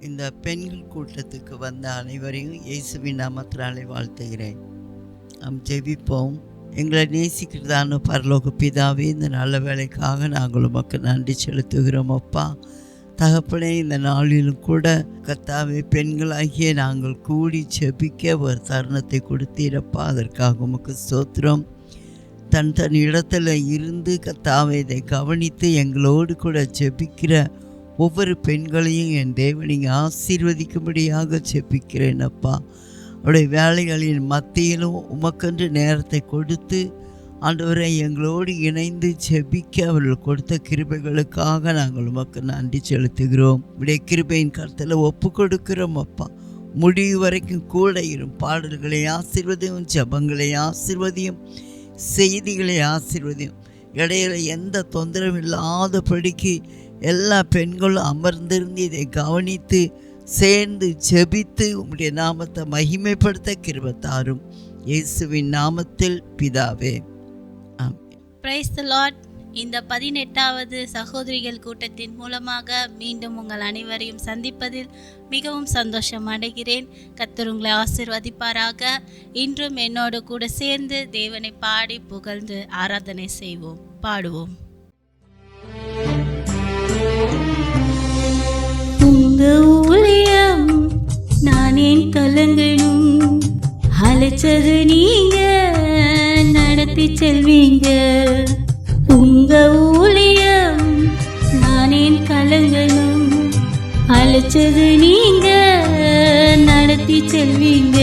இந்த பெண்கள் கூட்டத்துக்கு வந்த அனைவரையும் இயேசுவின் நாமத்தினாலே வாழ்த்துகிறேன். நாம் ஜெபிப்போம். எங்களை நேசிக்கிறதான பரலோக பிதாவே, இந்த நல்ல வேலைக்காக நாங்கள் உமக்கு நன்றி செலுத்துகிறோம் அப்பா. தகப்பனே, இந்த நாளிலும் கூட கர்த்தாவே, பெண்களாகிய நாங்கள் கூடி ஜெபிக்க ஒரு தருணத்தை கொடுத்தீரப்பா. அதற்காக உமக்கு ஸ்தோத்திரம். தன் இடத்துல இருந்து கர்த்தாவே இதை கவனித்து எங்களோடு கூட ஜெபிக்கிற ஒவ்வொரு பெண்களையும் என் தேவனை ஆசீர்வதிக்கும்படியாக ஜெபிக்கிறேன் அப்பா. அவருடைய வேலைகளின் மத்தியிலும் உமக்கென்று நேரத்தை கொடுத்து ஆண்டவரை எங்களோடு இணைந்து ஜெபிக்க அவர்கள் கொடுத்த கிருபைகளுக்காக நாங்கள் உமக்கு நன்றி செலுத்துகிறோம். உடைய கிருபையின் கருத்தில் ஒப்பு கொடுக்கிறோம் அப்பா. முடிவு வரைக்கும் கூட இரும். பாடல்களை ஆசீர்வதியும், ஜெபங்களை ஆசீர்வதியும், செய்திகளை ஆசீர்வதியும். இடையில எந்த தொந்தரவும் இல்லாதபடிக்கு எல்லா பெண்களும் அமர்ந்திருந்து இதை கவனித்து சேர்ந்து ஜெபித்து உம்முடைய நாமத்தை மகிமைப்படுத்த கிருபை தாரும். இயேசுவின் நாமத்தில் பிதாவே, ஆமென். Praise the Lord. இந்த 18வது சகோதரிகள் கூட்டத்தின் மூலமாக மீண்டும் உங்கள் அனைவரையும் சந்திப்பதில் மிகவும் சந்தோஷம் அடைகிறேன். கர்த்தர் உங்களை ஆசீர்வதிப்பாராக. இன்றும் என்னோடு கூட சேர்ந்து தேவனை பாடி புகழ்ந்து ஆராதனை செய்வோம், பாடுவோம். உங்க ஊழியம் நான் ஏன் கலங்கணும், அழைச்சது நீங்க நடத்தி செல்வீங்க. உங்க ஊழியம் நான் ஏன் கலங்கணும், அழைச்சது நீங்க நடத்தி செல்வீங்க.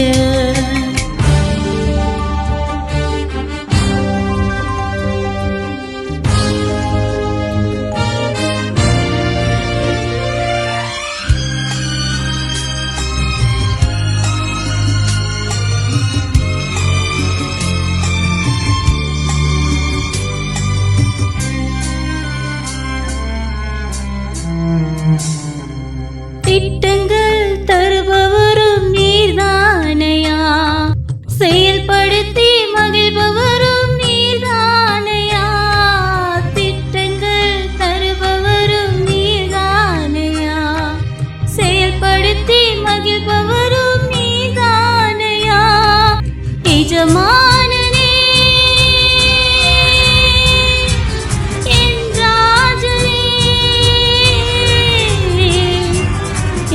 திட்டங்கள் தருபவரும் நீர்தானையா, செயல்படுத்தி மகிழ்பவரும் நீர்தானையா. திட்டங்கள் தருபவரும் நீர்தானையா, செயல்படுத்தி மகிழ்பவரும் நீர்தானையா. எஜமானனே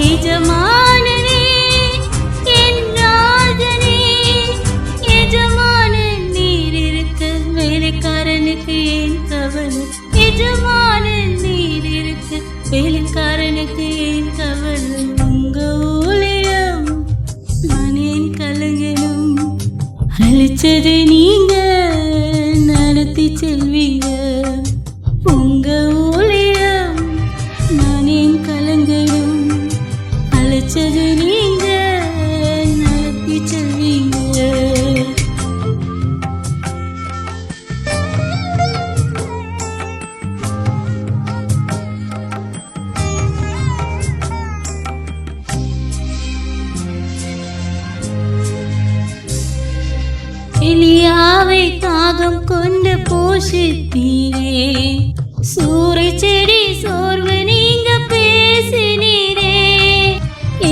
எஜமானனே என் ராஜனே, எஜமானன் நீர் இருக்க வேலைக்காரனுக்கு ஏன் கவலை. எஜமானன் நீர் இருக்க வேலைக்காரனுக்கு ஏன் கவலை. உங்க ஊழியம் நான் ஏன் கலங்கணும், அழைச்சது நீங்க நடத்தி செல்வீங்க. உங்க ஊழியம் நான் ஏன் கலங்கணும், அழைச்சது நீங்க நடத்தி செல்வீங்க. எலியாவை தாகம் கொண்டு போஷித்தீரே, சூறை செடி சோர்வு நீங்க பேசினீரே.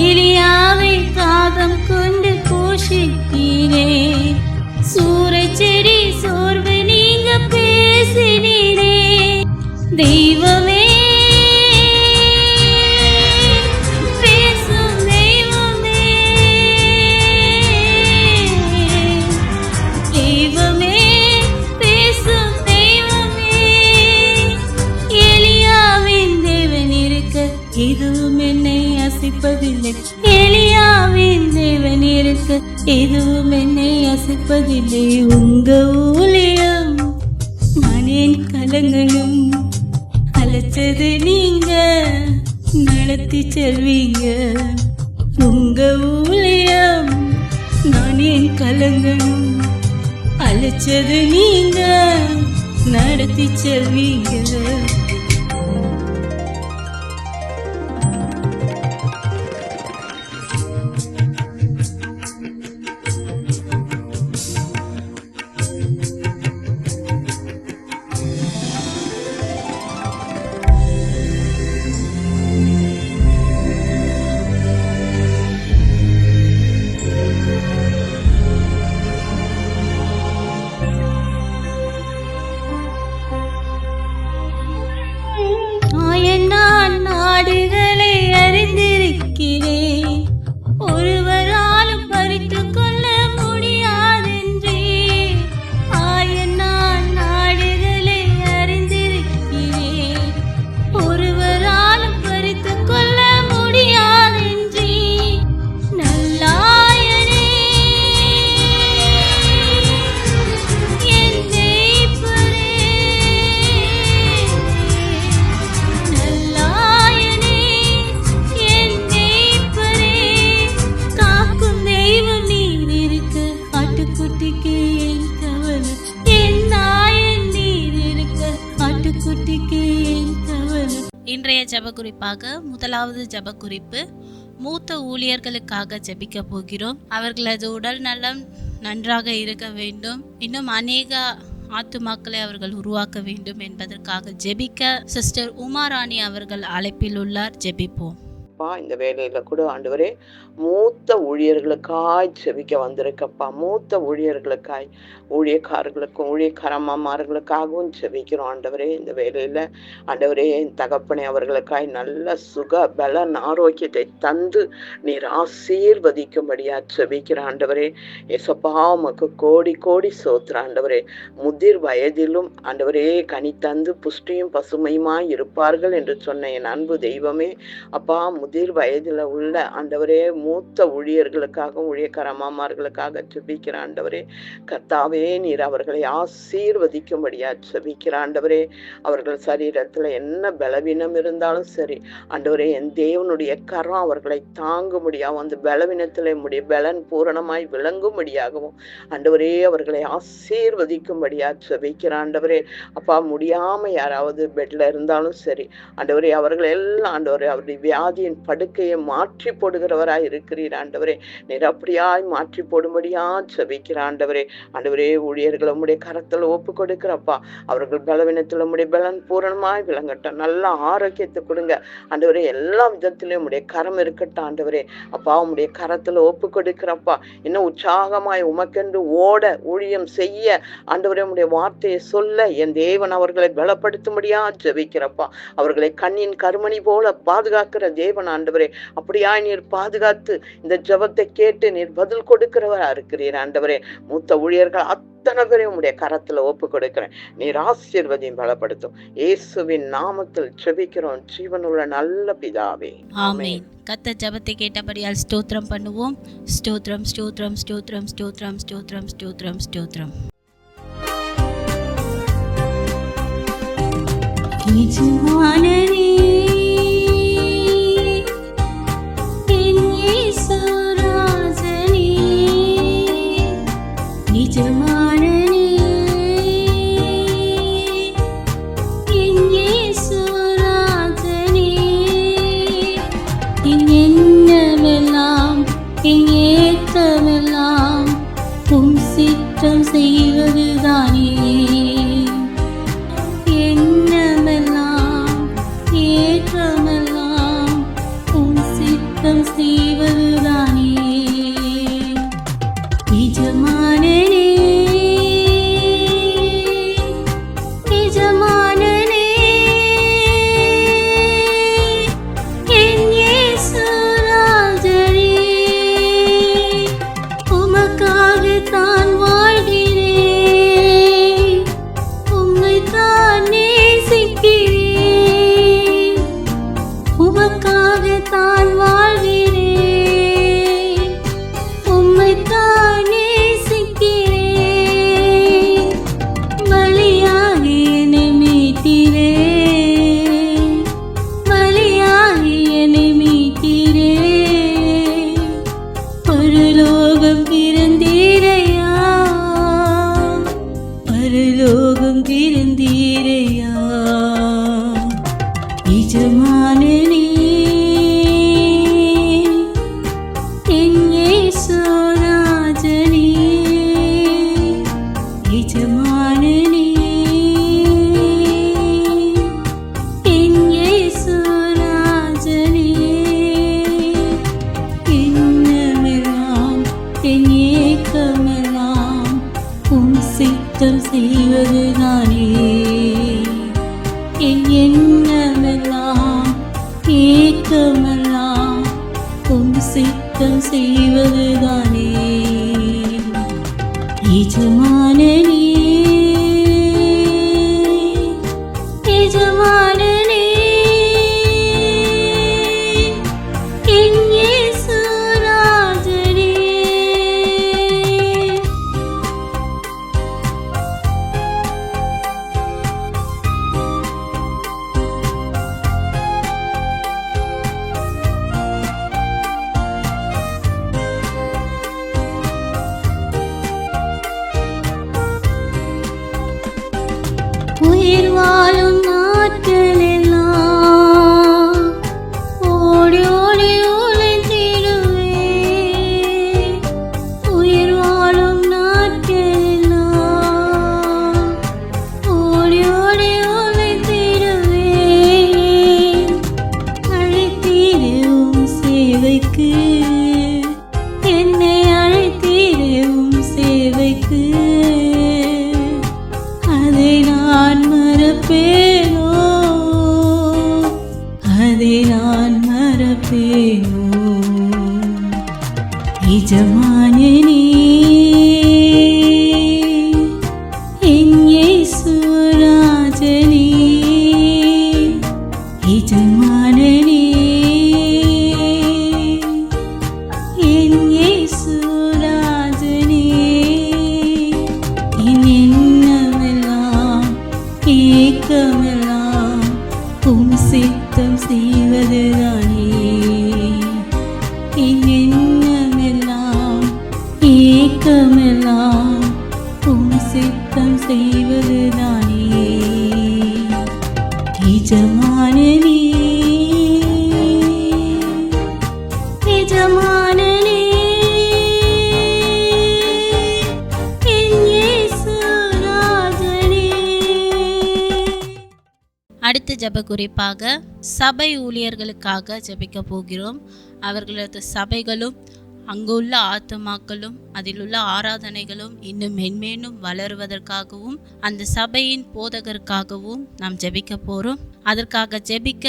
எலியாவை தாகம் கொண்டு போஷித்தீரே, சூறை செடி சோர்வு நீங்க பேசினீரே. தெய்வமே பேசும் தெய்வமே, தெய்வமே பேசும் தெய்வமே. எலியாவின் தேவன் இருக்க எதுவும் என்னை அசைப்பதில்லை. எலியாவின் தேவன் இருக்க எதுவும் என்னை அசைப்பதில்லை. உங்க ஊழியம் நான் ஏன் கலங்கணும், அழைச்சது நீங்க நடத்தி செல்வீங்க. உங்க ஊழியம் நான் ஏன் கலங்கணும், அழைச்சது நீங்க நடத்தி செல்வீங்க. அறிந்திருக்கிறேன். ஒருவராலும் பறித்து கொள்ள முடியாதென்றே ஆயனால் நாடுகளை அறிந்திருக்கிறேன். ஒருவராலும் பறித்து கொள்ள முடியாதென்றே நல்லாயனே என் மேய்ப்பரே, நல்லாயனே என் மேய்ப்பரே, காக்கும் தெய்வம் நீர் இருக்க ஆட்டுக்குட்டிக்கு என் கவலை, என் நாயன் நீர் இருக்க ஆட்டுக்குட்டிக்கு என் கவலை. இன்றைய ஜெப குறிப்பாக முதலாவது ஜெப குறிப்பு, மூத்த ஊழியர்களுக்காக ஜெபிக்க போகிறோம். அவர்களது உடல் நலம் நன்றாக இருக்க வேண்டும், இன்னும் அநேக ஆத்துமாக்களை அவர்கள் உருவாக்க வேண்டும் என்பதற்காக ஜெபிக்க சிஸ்டர் உமாராணி அவர்கள் அழைப்பில் உள்ளார். ஜெபிப்போம். இந்த வேலையில கூட ஆண்டவரே மூத்த ஊழியர்களுக்காய் செபிக்க வந்திருக்கப்பா. மூத்த ஊழியர்களுக்காய், ஊழியக்காரர்களுக்கும் ஊழியக்காரமார்களுக்காகவும் செபிக்கிறோம் ஆண்டவரே. இந்த வேலையில ஆண்டவரே என் தகப்பனை அவர்களுக்காய் நல்ல சுக பலன் ஆரோக்கியத்தை தந்து நீர் ஆசீர்வதிக்கும்படியா செபிக்கிற ஆண்டவரே. ஏசப்பா உமக்கு கோடி கோடி சோத்திர ஆண்டவரே. முதிர் வயதிலும் ஆண்டவரே கனி தந்து புஷ்டியும் பசுமையுமாய் இருப்பார்கள் என்று சொன்ன என் அன்பு தெய்வமே அப்பா, முதிர் வயதில் உள்ள ஆண்டவரே மூத்த ஊழியர்களுக்காக ஊழியக்காரமார்களுக்காக ஜெபிக்கிற ஆண்டவரே. கர்த்தாவே நீர் அவர்களை ஆசீர்வதிக்கும்படியா ஜெபிக்கிற ஆண்டவரே. அவர்கள் சரீரத்தில் என்ன பலவீனம் இருந்தாலும் சரி ஆண்டவரே, என் தேவனுடைய கரம் அவர்களை தாங்கும்படியாகவும் அந்த பலவீனத்தில் உடைய பலன் பூரணமாய் விளங்கும்படியாகவும் ஆண்டவரே அவர்களை ஆசீர்வதிக்கும்படியா ஜெபிக்கிற ஆண்டவரே. அப்பா, முடியாம யாராவது பெட்ல இருந்தாலும் சரி ஆண்டவரே, அவர்கள் எல்லாம் ஆண்டவரே அவருடைய வியாதியின் படுக்கையை மாற்றி போடுகிறவராய் இருக்கிறீர் ஆண்டவரே. நீர் அப்படியாய் மாற்றி போடும்படியா ஜெபிக்கிற ஆண்டவரே. ஆண்டவரே ஊழியர்கள் உம்முடைய கரத்தில் ஒப்பு கொடுக்கிறப்பா. அவர்கள் பலவீனத்தில் உம்முடைய பலன் பூரணமாய் விளங்கட்டும். நல்ல ஆரோக்கியத்தை கொடுங்க ஆண்டவரே. எல்லா விதத்திலும் உம்முடைய கரம் இருக்கட்டும் ஆண்டவரே. அப்பா, உம்முடைய கரத்தில் ஒப்பு கொடுக்கிறப்பா. இன்னும் உற்சாகமாய் உமக்கென்று ஓட ஊழியம் செய்ய ஆண்டவரே உம்முடைய வார்த்தையை சொல்ல என் தேவன் அவர்களை பலப்படுத்தும்படியா ஜெபிக்கிறப்பா. அவர்களை கண்ணின் கருமணி போல பாதுகாக்கிற தேவன் ஆண்டவரே. அப்படியாய் நீர் பாதுகாத்து இந்த ஜெபத்தை கேட்டு நீர் பதில் கொடுக்கிறவரா இருக்கிறீர் ஆண்டவரே. மூத்த ஊழியர்கள் அத்தனை பேரையும் உம்முடைய கரத்துல ஒப்பு கொடுக்கிறேன். நீர் ஆசீர்வதியும் பலப்படுத்தும். இயேசுவின் நாமத்தில் ஜெபிக்கிறோம் ஜீவனுள்ள நல்ல பிதாவே, ஆமென். கர்த்தர் ஜெபத்தை கேட்டபடியால் ஸ்தோத்திரம் பண்ணுவோம். ஸ்தோத்திரம் ஸ்தோத்திரம் ஸ்தோத்திரம் ஸ்தோத்திரம் ஸ்தோத்திரம் ஸ்தோத்திரம் ஸ்தோத்திரம். எஜமானனே செய்வதுதானே எண்ணமெல்லாம் ஏற்றமெல்லாம் உம் சித்தம் செய்வதுதானே. எஜமானனே எஜமானனே என் இயேசு ராஜனே, உமக்காகத்தான் பரலோகம் பிறந்தீரையா. எஜமானனே என் இயேசு ராஜனே, எஜமானனே என் இயேசு ராஜனே. எண்ணமெல்லாம் என் ஏக்கமெல்லாம் உம் சித்தம் செய்வதுதானே. என் எண்ணமெல்லாம் ஏக்கமெல்லாம் செய்வதுதானே எஜமானனே எஜமானனே என் இயேசு ராஜனே. உயிர் வாழும் நாட்களெல்லாம் ஓடி ஓடி உழைத்திடுவேன். உயிர் வாழும் நாட்களெல்லாம் ஓடி ஓடி உழைத்திடுவேன். அழைத்திடும் சேவைக்கு என்னை அழைத்திடும் சேவைக்கு அதை நான் மறப்பேனோ அதை நான் மறப்பேனோ எஜமானனே என் இயேசு ராஜனே எஜமானனே என் இயேசு ராஜனே. என் எண்ணமெல்லாம் ஏக்கமெல்லாம் உம் சித்தம் செய்வதுதானே. என் எண்ணமெல்லாம் ஏக்கமெல்லாம் உம் சித்தம் செய்வதுதானே எஜமானனே எஜமானனே என் இயேசு ராஜனே. அடுத்த ஜெப குறிப்பாக சபை ஊழியர்களுக்காக ஜெபிக்க போகிறோம். அவர்களது சபைகளும் அங்குள்ள ஆத்துமாக்களும் அதில் உள்ள ஆராதனைகளும் இன்னும் மென்மேலும் வளருவதற்காகவும் அந்த சபையின் போதகருக்காகவும் நாம் ஜெபிக்க போகிறோம். அதற்காக ஜெபிக்க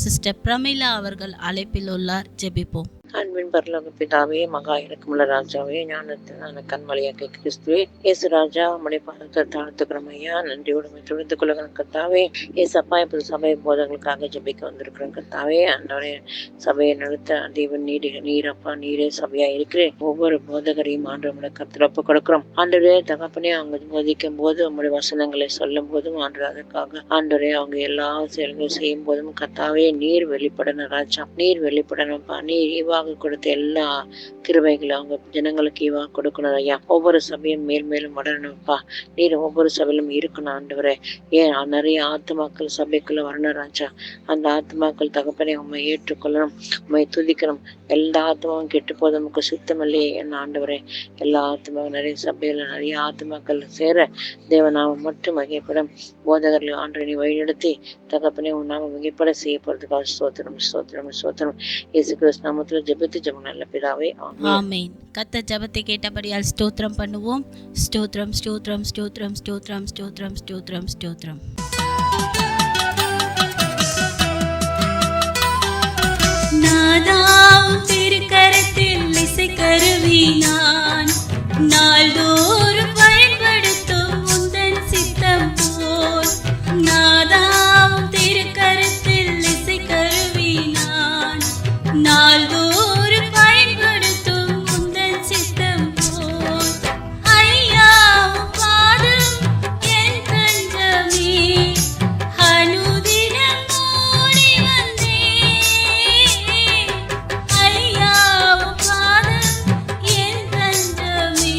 சிஸ்டர் பிரமிளா அவர்கள் அழைப்பில் உள்ளார். ஜெபிப்போம். அன்பின் பரலோக பிதாவே, மகா இறக்கமுள்ள ராஜாவே, ஞானத்தினான கண்மலையாக்கி கிறிஸ்துவே, இயேசு ராஜா உம்முடைய பாதத்தை தாழ்த்துக்கிறோம் ஐயா. நன்றியோடு துணிந்து கொள்ளுகிறோம் கர்த்தாவே. ஏசப்பா, இப்போது சபை போதர்களுக்காக ஜெபிக்க வந்திருக்கிறோம் கர்த்தாவே. ஆண்டவரே, சபையை நடத்த தேவன் நீரப்பா, நீரே சபையா இருக்கிறேன். ஒவ்வொரு போதகரையும் ஆண்டவரை கர்த்தர் ஒப்பு கொடுக்கிறோம். ஆண்டவரே தகப்பனே, அவங்க போதிக்கும் போது உங்களுடைய வசனங்களை சொல்லும் போதும் ஆண்டு அதற்காக ஆண்டவரே அவங்க எல்லா செயல்களும் செய்யும் போதும் கர்த்தாவே நீர் வெளிப்படணும் ராஜா, நீர் வெளிப்படணும்ப்பா. நீர் ஈவாக கொடுத்த எல்லா கிருபைகளை அவங்க ஜனங்களுக்கு ஈவாக கொடுக்கணும் ஐயா. ஒவ்வொரு சபையும் மேல் மேலும் வளரணும்ப்பா. நீர் ஒவ்வொரு சபையிலும் இருக்கணும் ஆண்டவரே. ஏன் நிறைய ஆத்துமாக்கள் சபைக்குள்ள வரணும் ராஜா. அந்த ஆத்துமாக்கள் தகப்பனை உண்மை ஏற்றுக்கொள்ளணும், உண்மை துதிக்கணும். எல்லா ஆத்மாவும் கெட்டு போது நமக்கு சுத்தம் இல்லையே என்ன ஆண்டவரே. எல்லா ஆத்மாவும் நிறைய சபையில நிறைய ஆத்மாக்கள் சேர தேவநாமம் மட்டும் வகைப்படும் போதகர்கள் ஆண்டு நீ வழிநடத்தி தகப்பனே உன் நாமம் வகைப்பட செய்ய போறதுக்காக ஸ்தோத்திரம் ஸ்தோத்திரம் ஸ்தோத்திரம். இயேசு கிறிஸ்து நாமத்தில் ஜெபித்து ஜெபம் நல்ல பிதாவே, ஆமென். கர்த்தர் ஜெபத்தை கேட்டபடியால் ஸ்தோத்திரம் பண்ணுவோம். ஸ்தோத்திரம் ஸ்தோத்திரம் ஸ்தோத்திரம் ஸ்தோத்திரம் ஸ்தோத்திரம் ஸ்தோத்திரம் ஸ்தோத்திரம். நாதாவும் திருக்கரத்தில் இசைக்கருவி நான் நாள்தோறும் பயன்படுத்தும் உந்தன் சித்தம் போல். நாதாவும் திருக்கரத்தில் இசைக்கருவி நான் நாள்தோறும் பயன்படுத்தும் உந்தன் சித்தம் போல். ஐயாவும் பாதம் என் தஞ்சமே, அனுதினம் ஓடி வந்தேன். ஐயாவும் பாதம் என் தஞ்சமே,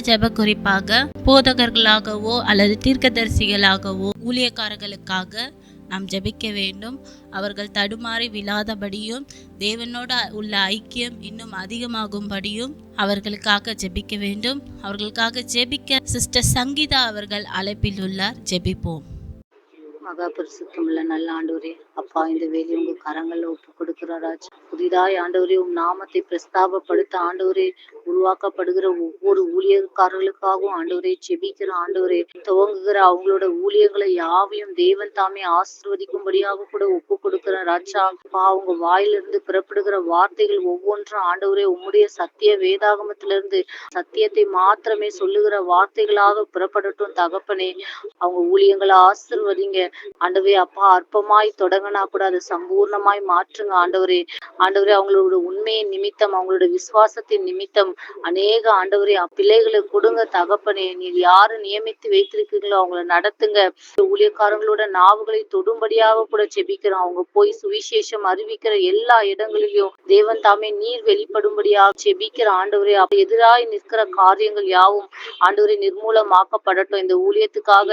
ஜெப குறிப்பாக போதகர்களாகவோ அல்லது தீர்க்கதரிசிகளாகவோ ஊழியக்காரர்களுக்காக நாம் ஜெபிக்க வேண்டும். அவர்கள் தடுமாறி விழாதபடியும் தேவனோட உள்ள ஐக்கியம் இன்னும் அதிகமாகும்படியும் அவர்களுக்காக ஜெபிக்க வேண்டும். அவர்களுக்காக ஜெபிக்க சிஸ்டர் சங்கீதா அவர்கள் அழைப்பில் உள்ளார். ஜெபிப்போம். மகா பரிசுத்தமுள்ள நல்ல ஆண்டவரே, அப்பா, இந்த வேலையை உங்க கரங்கள்ல ஒப்பு கொடுக்கிற ராஜா. புதிதாய் ஆண்டவரே உம் நாமத்தை பிரஸ்தாபப்படுத்த ஆண்டவரே உருவாக்கப்படுகிற ஒவ்வொரு ஊழியக்காரர்களுக்காகவும் ஆண்டவரே ஜெபிக்கிற ஆண்டவரே, துவங்குகிற அவங்களோட ஊழியர்களை யாவையும் தேவன் தாமே ஆசீர்வதிக்கும்படியாக கூட ஒப்பு கொடுக்கிற ராஜா. அப்பா, அவங்க வாயிலிருந்து பிறப்படுகிற வார்த்தைகள் ஒவ்வொன்றும் ஆண்டவரே உம்முடைய சத்திய வேதாகமத்திலிருந்து சத்தியத்தை மாத்திரமே சொல்லுகிற வார்த்தைகளாக புறப்படட்டும் தகப்பனே. அவங்க ஊழியங்களை ஆசீர்வதிங்க ஆண்டவரே. அப்பா, அற்பமாய் தொடங்கினா கூட அதை சம்பூர்ணமாய் மாற்றுங்க ஆண்டவரே. ஆண்டவரே, அவங்களோட உண்மையின் நிமித்தம், அவங்களோட விசுவாசத்தின் நிமித்தம் அநேக ஆண்டவரே பிள்ளைகளை கொடுங்க தகப்பனே. நீர் யாரு நியமித்து வைத்திருக்கீங்களோ அவங்கள நடத்துங்க. ஊழியக்காரங்களோட நாவுகளை தொடும்படியாக கூட ஜெபிக்கிறோம். அவங்க போய் சுவிசேஷம் அறிவிக்கிற எல்லா இடங்களிலும் தேவன் தாமே நீர் வெளிப்படும்படியாக ஜெபிக்கிற ஆண்டவரே. எதிராய் நிற்கிற காரியங்கள் யாவும் ஆண்டவரே நிர்மூலமாக்கப்படட்டும். இந்த ஊழியத்துக்காக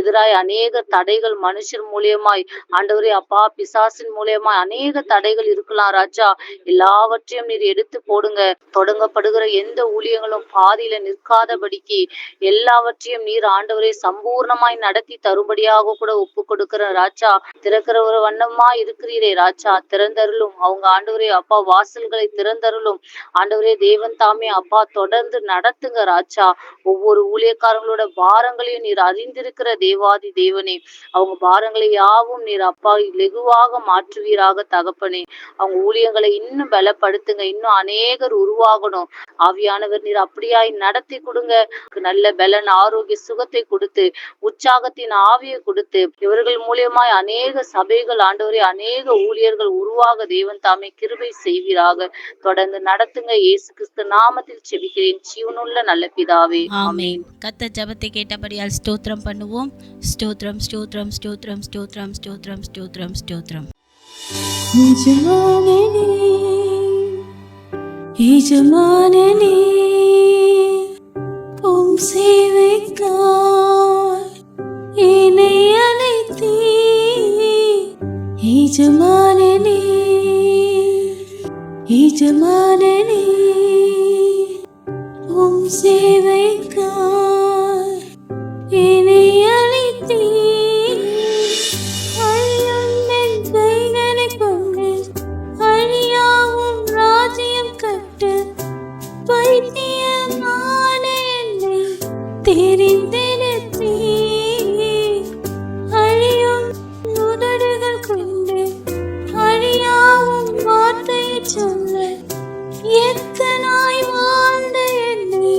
எதிராய் அநேக தடைகள் மனுஷர் மூலியமாய் ஆண்டவரே அப்பா, பிசாசின் மூலியமாய் அநேக தடைகள் இருக்கலாம் ராஜா. எல்லாவற்றையும் நீர் எடுத்து போடுங்க. தொடங்கப்படுகிற எந்த ஊழியங்களும் பாதியில நிற்காதபடிக்கு எல்லாவற்றையும் நீர் ஆண்டவரே சம்பூர்ணமாய் நடத்தி தரும்படியாக கூட ஒப்பு கொடுக்கிற ராஜா. திறக்கிற ஒரு வண்ணமா இருக்கிறீரே ராஜா, திறந்தருளும். அவங்க ஆண்டவரே அப்பா வாசல்களை திறந்தருளும் ஆண்டவரே. தேவன் தாமே அப்பா தொடர்ந்து நடத்துங்க ராஜா. ஒவ்வொரு ஊழியக்காரங்களோட பாரங்களையும் நீர் அறிந்திருக்கிற தேவாதி தேவனே. அவங்க பாரங்களை யாவும் நீர் அப்பா லெகுவாக மாற்றுவீராக தகப்பனே. அவங்க ஊழியங்களை இன்னும் பலப்படுத்துங்க. இன்னும் அநேகர் உருவாகணும். ஆவியானவர் நீர் அப்படியாய் நடத்தி கொடுங்க. நல்ல பலன், ஆரோக்கிய, சுகத்தை கொடுத்து உற்சாகத்தின் ஆவியை கொடுத்து இவர்கள் மூலியமாய் அநேக சபைகள் ஆண்டவரே, அநேக ஊழியர்கள் உருவாக தேவன் தாமே கிருபை செய்வீராக. தொடர்ந்து நடத்துங்க. இயேசு கிறிஸ்து நாமத்தில் செபிக்கிறேன் ஜீவனுள்ள நல்ல பிதாவே, ஆமென். கர்த்தர் ஜெபத்தை கேட்டபடியால் ஸ்தோத்திரம் பண்ணுவோம். ஸ்தோத்திரம், ஸ்தோத்திரம், ஸ்தோத்திரம், ஸ்தோத்திரம், ஸ்தோத்திரம், ஸ்தோத்திரம், ஸ்தோத்திரம். எஜமானனே, உம் சேவைக்காய் என்னை அழைத்தீர். எஜமானனே, எஜமானனே, உம் சேவைக்காய் என்னை அழைத்தீர். அழியும் கைகளை கொண்டு அழியாவும் ராஜ்யம் கட்டு பைத்தியமான என்னை தெரிந்தெடுத்தீர். அழியும் உதடுகள் கொண்டு அழியாவும் வார்த்தை சொல்ல எத்தனாய் வாழ்ந்த என்னை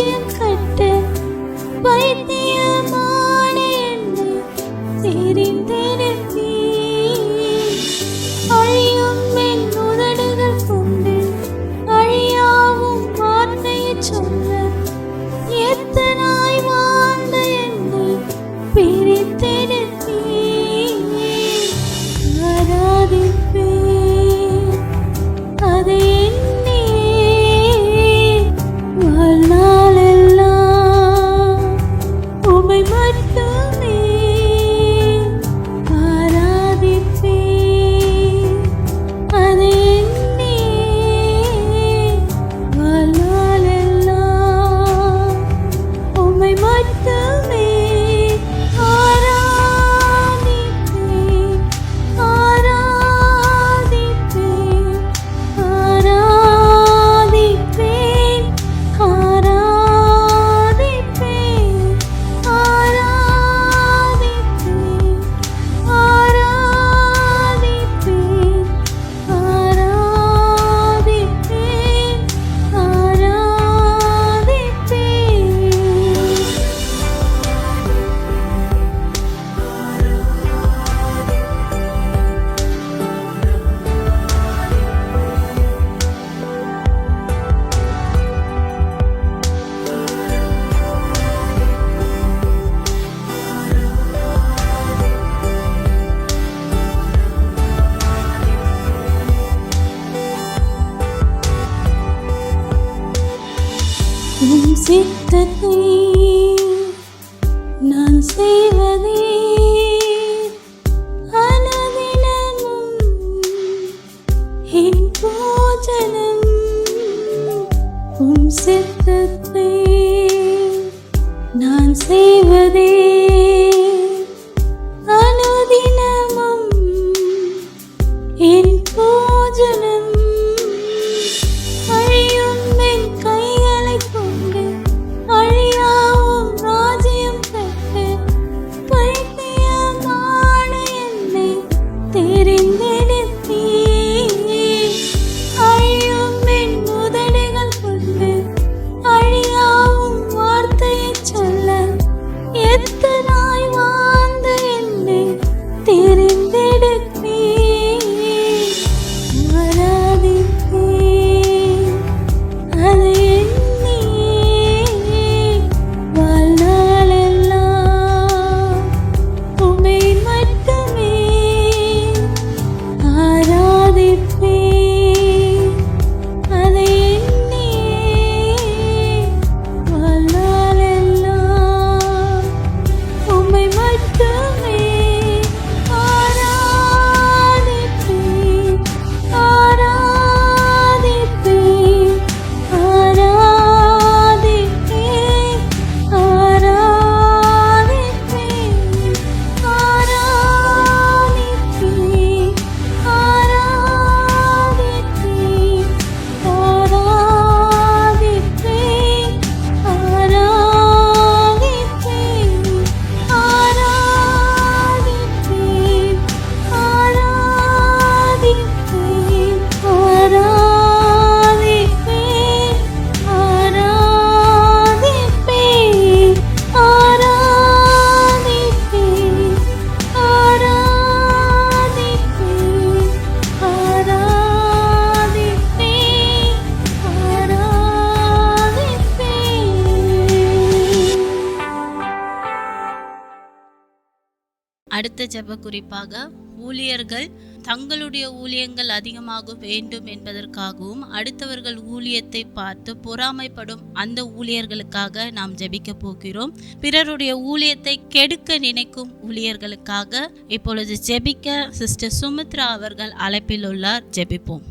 ராஜ்யம் கட்ட பைத்தியமான என்னை தெரிந்தெடுத்தீர். அழியும் என் உதடுகள் கொண்டு அழியாவும் வார்த்தையை சொல்ல எத்தனாய் வாழ்ந்த என்னை பிரித்தெடுத்தீர். ஆராதிப்பேன் அதை எண்ணியே வாழ்நாளெல்லாம் உம்மை மட்டுமே ஆராதிப்பேன் அதை எண்ணியே வாழ்நாளெல்லாம் உம்மை மட்டுமே ஆராதிப்பேன் ஆராதிப்பேன் ஆராதிப்பேன் ஆராதிப்பேன் ஆராதிப்பேன் ஆராதிப்பேன் உம் சித்தத்தை நான் செய்வதே அனுதினமும் என் போஜனம். உம் சித்தத்தை நான் செய்வதே அனுதினமும் என் போஜனம். அழியும் என் கைகளைக் கொண்டு அழியாவும் ராஜ்யம் கட்ட பைத்தியமான என்னை தெரிந்தெடுத்தீர். அழியும் என் உதடுகள் கொண்டு அழியாவும் வார்த்தையைச் சொல்ல எத்தனாய் வாழ்ந்த என்னை தெரிந்தெடுத்தீர். ஆராதிப்பேன் அதை எண்ணியே வாழ்நாளெல்லாம் உம்மை மட்டுமே ஆராதிப்பேன் அதை எண்ணியே வாழ்நாளெல்லாம் உம்மை மட்டுமே ஆராதிப்பேன் ஆராதிப்பேன் ஆராதிப்பேன் ஆராதிப்பேன் ஆராதிப்பேன் ஆராதிப்பேன் ஆராதிப்பேன் ஆராதிப்பேன் ஆராதிப்பேன் அடுத்த ஜெப குறிப்பாக ஊழியர்கள் தங்களுடைய ஊழியங்கள் அதிகமாக வேண்டும் என்பதற்காகவும் அடுத்தவர்கள் ஊழியத்தை பார்த்து பொறாமைப்படும் அந்த ஊழியர்களுக்காக நாம் ஜெபிக்க போகிறோம். பிறருடைய ஊழியத்தை கெடுக்க நினைக்கும் ஊழியர்களுக்காக இப்பொழுது ஜெபிக்க சிஸ்டர் சுமித்ரா அவர்கள் அழைப்பில் உள்ளார். ஜெபிப்போம்.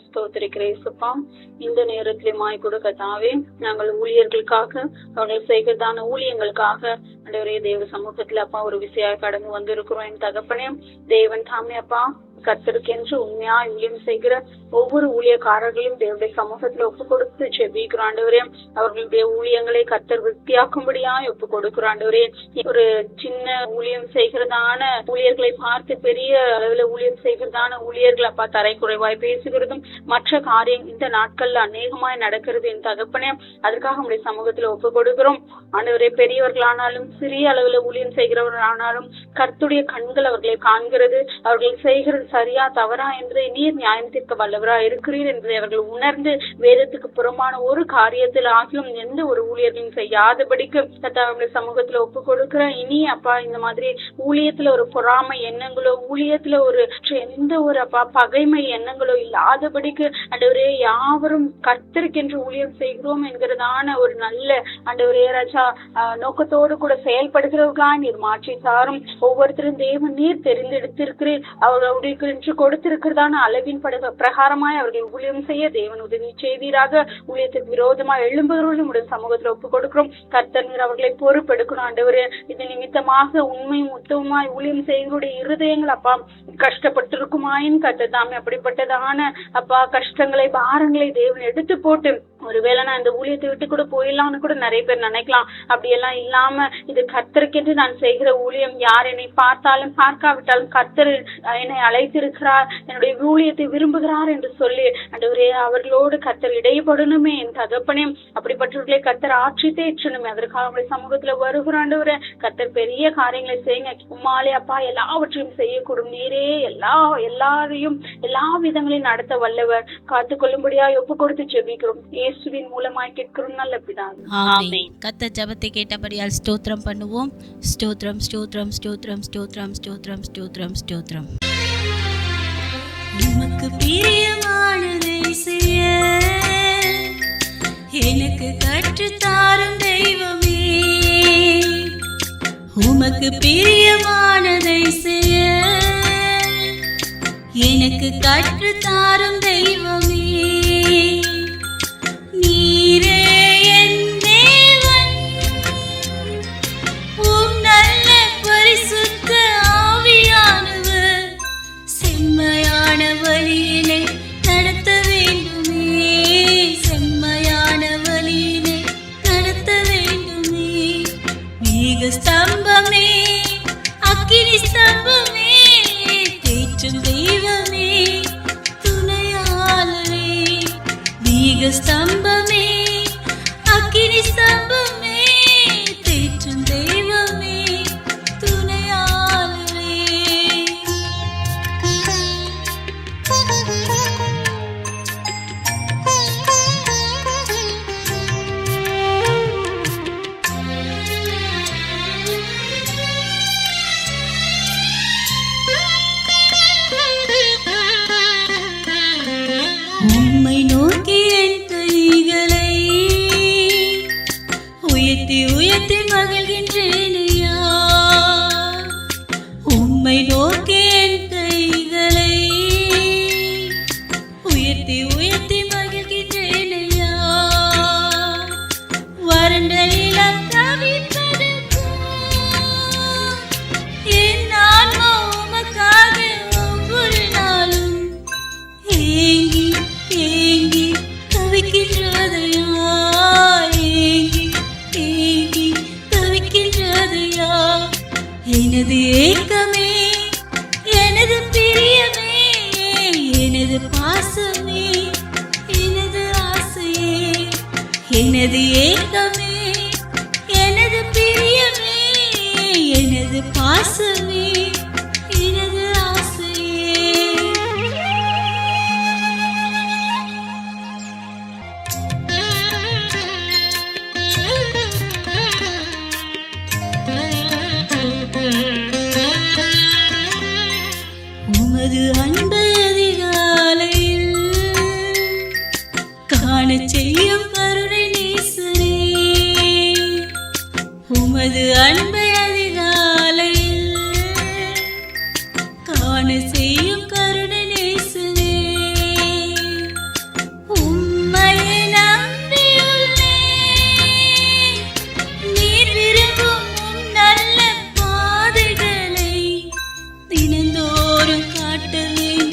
ஸ்தோத்திரிக்கிறேன் இயேசுப்பா. இந்த நேரத்திலே மாய் கொடுக்கத்தாவே நாங்கள் ஊழியர்களுக்காக அவர்கள் செய்கிறதான ஊழியங்களுக்காக ஆண்டவரே தேவ சமூகத்துல அப்பா ஒரு விசையாக கடந்து வந்திருக்கிறோம். என் தகப்பனே தேவன் தாமே அப்பா கர்த்தருக்கு என்று உண்மையாய் ஊழியம் செய்கிற ஒவ்வொரு ஊழியக்காரர்களையும் தேவனுடைய சமூகத்துல ஒப்பு கொடுத்து ஜெபிக்கிறோம் ஆண்டவரே. அவர்களுடைய ஊழியங்களை கர்த்தர் விருத்தியாக்கும்படியாய் ஒப்பு கொடுக்கிறோம் ஆண்டவரே. ஒரு சின்ன ஊழியம் செய்கிறதான ஊழியர்களை பார்த்து பெரிய அளவுல ஊழியம் செய்கிறதான ஊழியர்கள் அப்பா தரை குறைவாய் பேசுகிறதும் மற்ற காரியம் இந்த நாட்கள்ல அநேகமாய் நடக்கிறது என் தகப்பனே. அதற்காக உங்களுடைய சமூகத்துல ஒப்பு கொடுக்கிறோம் ஆண்டவரே. பெரியவர்களானாலும் சிறிய அளவுல ஊழியம் செய்கிறவர்களானாலும் கர்த்தருடைய கண்கள் அவர்களை காண்கிறது. அவர்கள் செய்கிறது சரியா தவறா என்பதை நீர் நியாயம் தீர்க்க வல்லவரா இருக்கிறீர் என்பதை அவர்கள் உணர்ந்து வேதத்துக்கு புறமான ஒரு காரியத்தில் ஆகியும் எந்த ஒரு ஊழியர்களும் செய்யாதபடிக்கு கர்த்தாவுடைய சமூகத்துல ஒப்பு கொடுக்கிற. இனி அப்பா இந்த மாதிரி ஊழியத்துல ஒரு பொறாமை எண்ணங்களோ ஊழியத்துல ஒரு எந்த ஒரு அப்பா பகைமை எண்ணங்களோ இல்லாதபடிக்கு ஆண்டவரே யாவரும் கர்த்தருக்கென்று ஊழியம் செய்கிறோம் என்கிறதான ஒரு நல்ல ஆண்டவரே ராஜா நோக்கத்தோடு கூட செயல்படுகிறவர்களா நீர் மாற்றி சாரும். ஒவ்வொருத்தரும் தேவன் நீர் தெரிந்தெடுத்திருக்கிறீர். அவர்களுக்கு என்று கொடுத்திருக்கிறதான அளவின் பிரகாரமாய் அவர்கள் ஊழியம் செய்ய தேவன் உதவி செய்வீராக. ஊழியத்துக்கு விரோதமாய் எழும்புகிறவர்களும் உடைய சமூகத்துல ஒப்பு கொடுக்கிறோம். கர்த்தர் நீர் அவர்களை பொறுப்பெடுக்கணும் ஆண்டவரே. இது நிமித்தமாக உண்மையும் உத்தமமாய் ஊழியம் செய்வருடைய இருதயங்கள் அப்பா கஷ்டப்பட்டிருக்குமாயின் கர்த்தர் தாமே அப்படிப்பட்டதான அப்பா கஷ்டங்களை பாரங்களை தேவன் எடுத்து போட்டு ஒருவேளை நான் இந்த ஊழியத்தை விட்டு கூட போயிடலாம்னு கூட நிறைய பேர் நினைக்கலாம். அப்படியெல்லாம் இல்லாம இது கர்த்தருக்கென்று நான் செய்கிற ஊழியம். யார் என்னை பார்த்தாலும் பார்க்காவிட்டாலும் கர்த்தர் என்னை அழைத்திருக்கிறார், என்னுடைய ஊழியத்தை விரும்புகிறார் என்று சொல்லி ஆண்டவரே அவர்களோடு கர்த்தர் இடைப்படணுமே என் தகப்பனே. அப்படிப்பட்டவர்களை கர்த்தர் ஆட்சி தேற்றணுமே. அதற்காக அவங்களுடைய சமூகத்துல வருகிற ஆண்டவரே கர்த்தர் பெரிய காரியங்களை செய்யுங்க. உம்மாலே அப்பா எல்லாவற்றையும் செய்யக்கூடும். நீரே எல்லாரையும் எல்லா விதங்களையும் நடத்த வல்லவர். காத்துக்கொள்ளும்படியா ஒப்பு கொடுத்து ஜெபிக்கிறோம். இயேசுவின் மூலமாய் கேட்கிறோம் நல்ல பிதாவே. ஆமென். கர்த்தர் ஜெபத்தை கேட்டபடியால் ஸ்தோத்திரம் பண்ணுவோம். ஸ்தோத்திரம் ஸ்தோத்திரம் ஸ்தோத்திரம் ஸ்தோத்திரம் ஸ்தோத்திரம் ஸ்தோத்திரம் ஸ்தோத்திரம். உமக்கு பிரியமானதை செய்ய எனக்கு கற்றுத்தாரும் தெய்வமே. உமக்கு பிரியமானதை செய்ய எனக்கு கற்றுத்தாரும் தெய்வமே. நீரே என் தேவன், உம் நல்ல பரிசுத்த ஆவியானவர் செம்மையான வழியிலே நடத்த வேண்டுமே. செம்மையான வழியிலே நடத்த வேண்டுமே. மேக ஸ்தம்பமே அக்கினி ஸ்தம்பமே தேற்றும் தெய்வமே துணையாளரே. மேக ஸ்தம்பமே அக்கினி ஸ்தம்பமே தேற்றும் தெய்வமே துணையாளரே. உம்மை நோக்கி என் கைகளை உயர்த்தி உயர்த்தி மகிழ்கின்றேனையா. உம்மை நோக்கி என் கைகளை உயர்த்தி உயர்த்தி மகிழ்கின்றேனையா. வறண்ட நிலம் தவிப்பதற்கும் என் ஆன்மா உமக்காக ஒவ்வொரு நாளும் ஏங்கி ஏங்கி தவிக்கின்றதையா. ஏங்கி ஏங்கி தவிக்கின்றதையா. எனது ஏக்கமே எனது பிரியமே எனது பாசமே எனது ஆசையே. எனது ஏக்கமே எனது பிரியமே எனது பாசமே எனது ஆசையே. உமது அன்பை அதிகாலையில் காணச் செய்யும் கருணை நேசரே. உமது அன்பை அதிகாலையில் காணச் செய்யும் கருணை நேசரே. உம்மையை நம்பியுள்ளேன். நீர் விரும்பும் உம் நல்ல பாதைகளை தினந்தோறும் காட்ட வேண்டும்.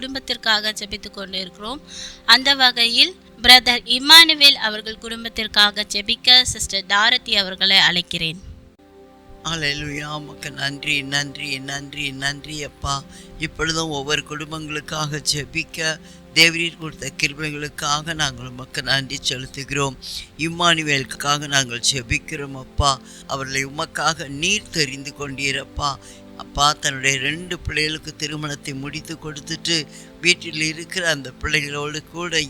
குடும்பத்திற்காக ஜெபித்து கொண்டு இருக்கிறோம். அந்த வகையில் பிரதர் இம்மானுவேல் அவர்கள் குடும்பத்திற்காக ஜெபிக்க சிஸ்டர் டாரதி அவர்களை அழைக்கிறேன். அல்லேலூயா. உமக்கு நன்றி நன்றி நன்றி நன்றி அப்பா. இப்பொழுதும் ஒவ்வொரு குடும்பங்களுக்காக ஜெபிக்க தேவரீர் கொடுத்த கிருபைகளுக்காக நாங்கள் உமக்கு நன்றி செலுத்துகிறோம். இம்மானுவேலுக்காக நாங்கள் ஜெபிக்கிறோம் அப்பா. அவர்களை உமக்காக நீர் தெரிந்து கொண்டீரப்பா. அப்பா, தன்னுடைய 2 பிள்ளைகளுக்கு திருமணத்தை முடித்து கொடுத்துட்டு வீட்டில் இருக்கிற அந்த பிள்ளைகளோடு கூட